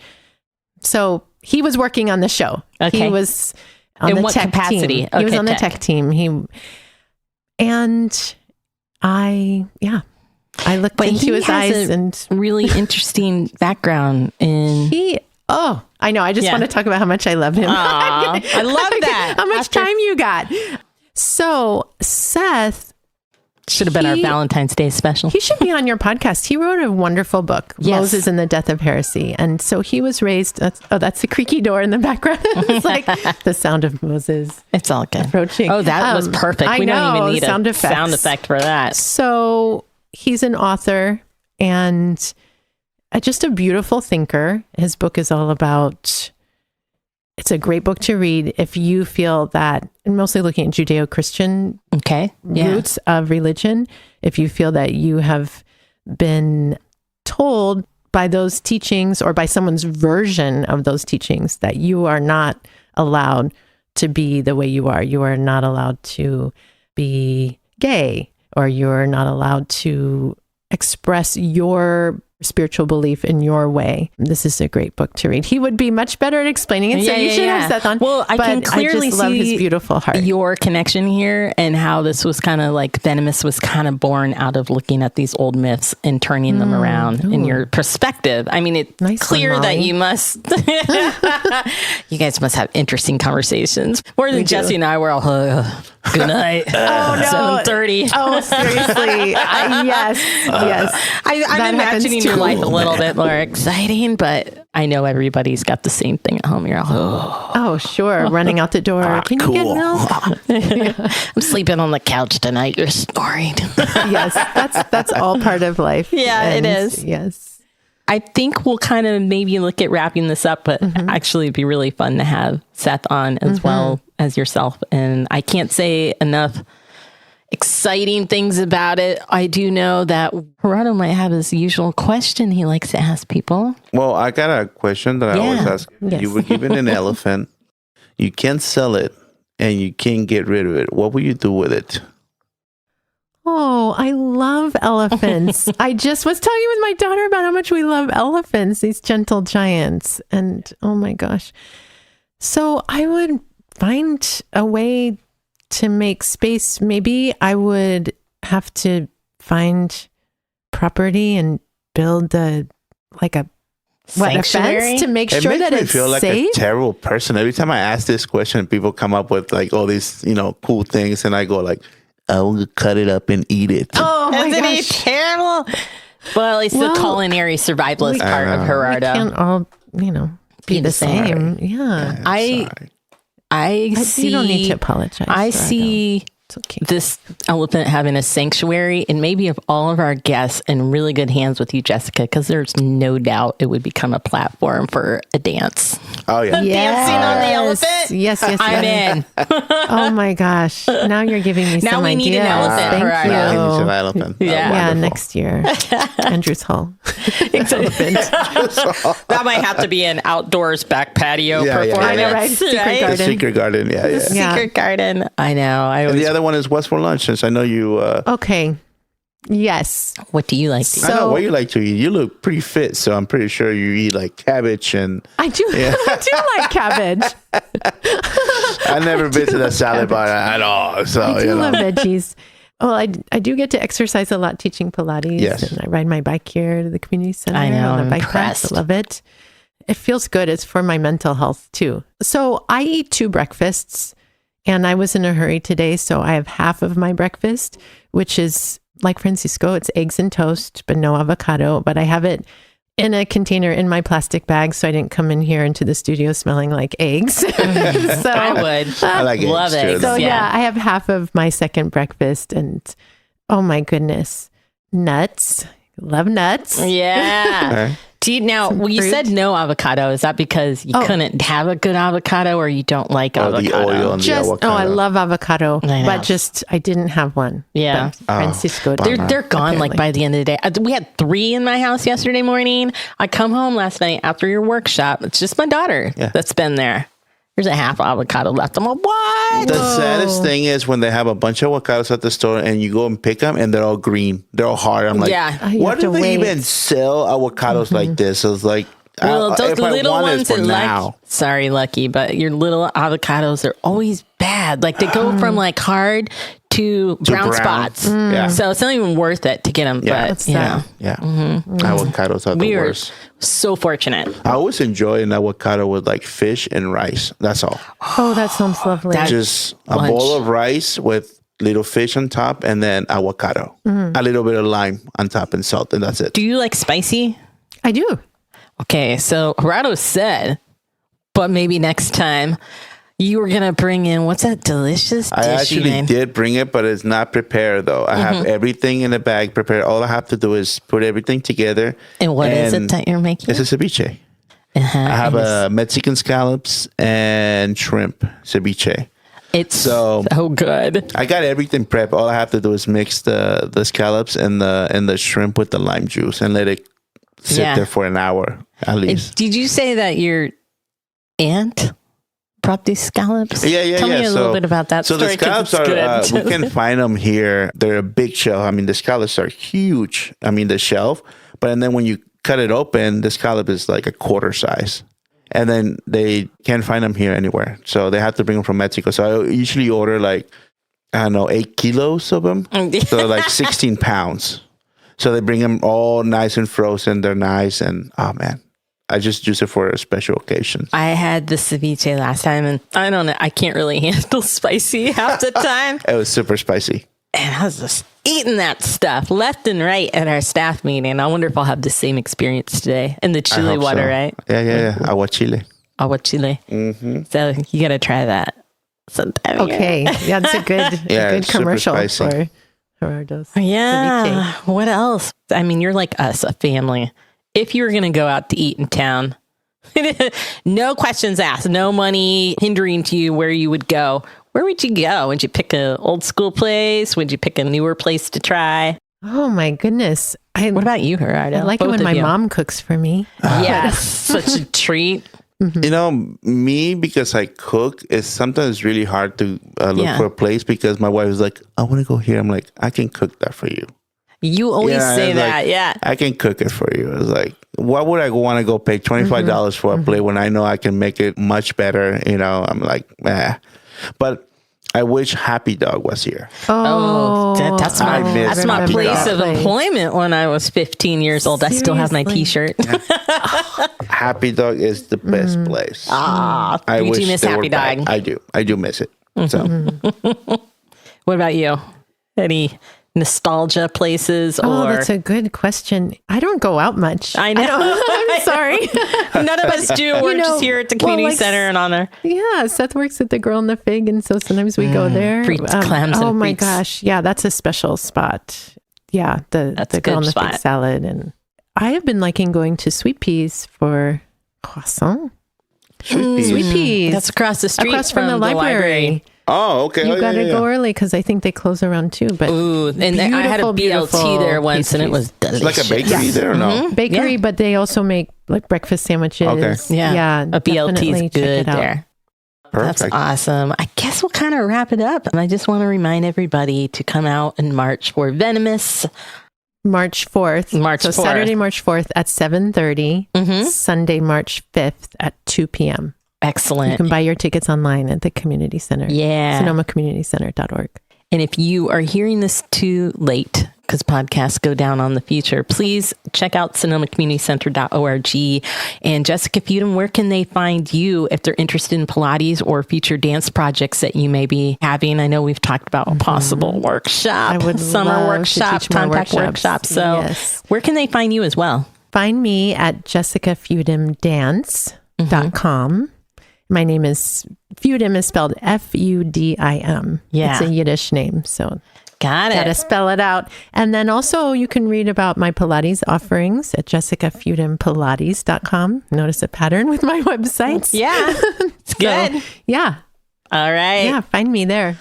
So he was working on the show. Okay. He was on In the what tech capacity? team. He was Okay, on the tech team. I looked into his eyes, and really interesting background in. I know. I just want to talk about how much I love him. I love that. How much time you got. So Seth should have been our Valentine's Day special. He should be on your podcast. He wrote a wonderful book, Moses and the Death of Heresy. And so he was raised, that's the creaky door in the background. It's like the sound of Moses. It's all good. Approaching. Oh, that was perfect. We don't even need a sound effect for that. So he's an author and just a beautiful thinker. His book is all about, it's a great book to read if you feel that, and mostly looking at Judeo-Christian roots of religion. If you feel that you have been told by those teachings or by someone's version of those teachings that you are not allowed to be the way you are not allowed to be gay, or you're not allowed to express your spiritual belief in your way. This is a great book to read. He would be much better at explaining it. So you should have Seth on. Well, I can clearly just love his beautiful heart. Your connection here and how this was kind of like Venomous was kind of born out of looking at these old myths and turning them around in your perspective. I mean, it's clear that you must, you guys must have interesting conversations. More than Jesse and I were all, good night. 7:30. Oh, seriously. Yes. I'm imagining your life a little bit more exciting, but I know everybody's got the same thing at home. You're all, oh, sure. Running out the door. Can you get milk? I'm sleeping on the couch tonight. You're snoring. Yes, that's all part of life. Yeah, it is. Yes. I think we'll kind of maybe look at wrapping this up, but actually it'd be really fun to have Seth on as well as yourself. And I can't say enough exciting things about it. I do know that Gerardo might have his usual question he likes to ask people. Well, I got a question that I always ask. Yes. You were given an elephant. You can't sell it and you can't get rid of it. What will you do with it? Oh, I love elephants. I just was talking with my daughter about how much we love elephants, these gentle giants. And oh my gosh. So I would find a way to make space. Maybe I would have to find property and build a Sanctuary? fence to make It sure makes that me it's feel like safe. a terrible person. Every time I ask this question, people come up with like all these, cool things, and I go like, I will cut it up and eat it. Oh my Isn't he gosh. terrible? Well, it's the culinary survivalist part of We Gerardo. can't all, be the same. Yeah. I see. You don't need to apologize. I Gerardo. see It's okay. this elephant having a sanctuary, and maybe of all of our guests, in really good hands with you, Jessica, because there's no doubt it would become a platform for a dance. Oh, yeah. Dancing on the elephant? Yes. I'm in. Oh my gosh. Now you're giving me Now some we ideas. need an elephant, Thank Gerardo. He's an you. elephant. Yeah. Oh, Yeah, wonderful. next year. Andrews Hall. That might have to be an outdoors back patio Yeah, yeah, performance. yeah. I know, right? Secret right? The garden. secret garden. Yeah. Yeah. Secret garden. I know. I And always, the other one is what's for lunch, since I know you. Okay. Yes. what do you like to eat? I know So- what you like to eat. You look pretty fit, so I'm pretty sure you eat like cabbage and. I do. I do like cabbage. I've never been to the salad bar at all, so I do love veggies. Well, I do get to exercise a lot teaching Pilates. Yes. And I ride my bike here to the community center. I know, on the I'm bike path. impressed. I love it. It feels good. It's for my mental health too. So I eat 2 breakfasts, and I was in a hurry today. So I have half of my breakfast, which is like Francisco. It's eggs and toast, but no avocado. But I have it in a container in my plastic bag, so I didn't come in here into the studio smelling like eggs. So I would. I like Love eggs, too. eggs. so Yeah. yeah, I have half of my second breakfast, and oh my goodness, nuts. Love nuts. Yeah. Okay. Do you, now, Some well, you fruit. said no avocado. Is that because you couldn't have a good avocado, or you don't like Or the avocado? oil and the Just avocado. I love avocado, I know. but just I didn't have one. Yeah. But Francisco. bummer. did. They're gone like Apparently. by the end of the day. We had 3 in my house yesterday morning. I come home last night after your workshop. It's just my daughter that's been there. There's a half avocado left. I'm like, what? The saddest thing is when they have a bunch of avocados at the store and you go and pick them and they're all green. They're all hard. I'm like, Yeah. You why have do to they wait. even sell avocados like this? I was like, Well, those if I little want it ones for are now. like, sorry, Lucky, but your little avocados are always bad. Like they go from like hard to brown brown. spots. Yeah. So it's not even worth it to get them. Yeah. But, That's you sad. know, Yeah. Avocados are the we are worst. so fortunate. I always enjoy an avocado with like fish and rice. That's all. Oh, that sounds lovely. That- Just a lunch. bowl of rice with little fish on top and then avocado. A little bit of lime on top and salt, and that's it. Do you like spicy? I do. Okay, so Gerardo said, but maybe next time you were gonna bring in what's that delicious dish? I actually did bring it, but it's not prepared though. I have everything in a bag prepared. All I have to do is put everything together. And what is it that you're making? It's a ceviche. I have Mexican scallops and shrimp ceviche. It's So- so good. I got everything prepped. All I have to do is mix the scallops and the shrimp with the lime juice and let it sit Yeah. there for an hour at least. Did you say that your aunt brought these scallops? Yeah. Tell me a little bit about that So story. the 'cause scallops it's are, good. we can find them here. They're a big shell. I mean, the scallops are huge. I mean, the shelf. And then when you cut it open, the scallop is like a quarter size. And then they can't find them here anywhere. So they have to bring them from Mexico. So I usually order like, I don't know, 8 kilos of them. So like 16 pounds. So they bring them all nice and frozen. They're nice. And oh man, I just use it for a special occasion. I had the ceviche last time, and I don't know, I can't really handle spicy half the time. It was super spicy. And I was just eating that stuff left and right at our staff meeting. I wonder if I'll have the same experience today. And the I chili hope water, so. right? Yeah. Aguachile. Aguachile. So you got to try that sometime. Okay. Yeah, it's a good, Yeah, a good it's super commercial spicy. for Gerardo's. Yeah. What else? I mean, you're like us, a family. If you were going to go out to eat in town, no questions asked, no money hindering to you where you would go. Where would you go? Would you pick an old school place? Would you pick a newer place to try? Oh my goodness. What about you, Gerardo? I like it Both when of my you. mom cooks for me. Yes, such a treat. You know, me, because I cook, it's sometimes really hard to look for a place because my wife is like, I want to go here. I'm like, I can cook that for you. You always say it's that, like, I can cook it for you. It's like, why would I want to go pay $25 for a plate when I know I can make it much better? You know, I'm like, But I wish Happy Dog was here. That's my place of employment when I was 15 years old. Seriously? I still have my T-shirt. Happy Dog is the best place. You do miss Happy Dog. I do. I do miss it. So, what about you? Any nostalgia places? That's a good question. I don't go out much. I know. I'm sorry. None of us do. We're just here at the community center and on there. Yeah, Seth works at the Girl and the Fig, and so sometimes we go there. Clams oh and my frites. gosh, yeah, that's a special spot. Yeah, the Girl and the Fig salad, and I have been liking going to Sweet Peas for croissant. Sweet Peas. That's across the street from the library. Oh, okay. You got to go early because I think they close around 2. But and I had a BLT there once, and it was delicious. It's like a bakery there, or no? Bakery, but they also make like breakfast sandwiches. Okay. Yeah, a BLT is good there. Perfect. That's awesome. I guess we'll kind of wrap it up. And I just want to remind everybody to come out and march for Venomous. March 4th. So Saturday, March 4th at 7:30. Sunday, March 5th at 2 p.m. Excellent. You can buy your tickets online at the community center. Yeah. SonomaCommunityCenter.org. And if you are hearing this too late, because podcasts go down on the future, please check out SonomaCommunityCenter.org. And Jessica Fudim, where can they find you if they're interested in Pilates or future dance projects that you may be having? I know we've talked about a possible workshop, summer workshop, contact workshop. So where can they find you as well? Find me at jessicafudimdance.com. My name is Fudim is spelled Fudim. Yeah. It's a Yiddish name. So got it. Gotta spell it out. And then also you can read about my Pilates offerings at jessicafudimpilates.com. Notice a pattern with my websites. Yeah. It's good. Yeah. All right. Yeah. Find me there.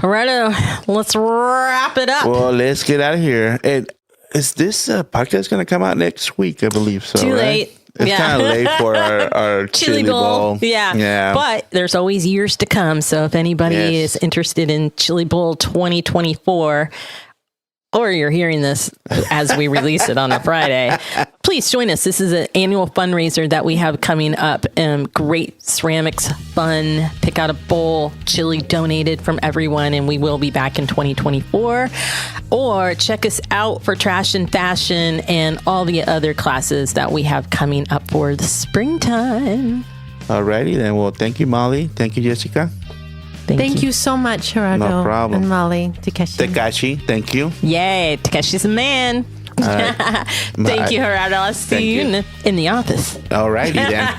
Righto. Let's wrap it up. Well, let's get out of here. And is this podcast going to come out next week? I believe so. Too late. Right? It's kind of late for our chili bowl. Yeah. But there's always years to come. So if anybody is interested in Chili Bowl 2024, or you're hearing this as we release it on a Friday, please join us. This is an annual fundraiser that we have coming up. Great ceramics fun. Pick out a bowl. Chili donated from everyone. And we will be back in 2024. Or check us out for Trashion Fashion and all the other classes that we have coming up for the springtime. Alrighty then. Well, thank you, Molly. Thank you, Jessica. Thank you so much, Gerardo. No problem. And Molly. Takashi, thank you. Yay, Takashi's a man. Right. Thank you, Gerardo. I'll see you in the office. Alrighty then.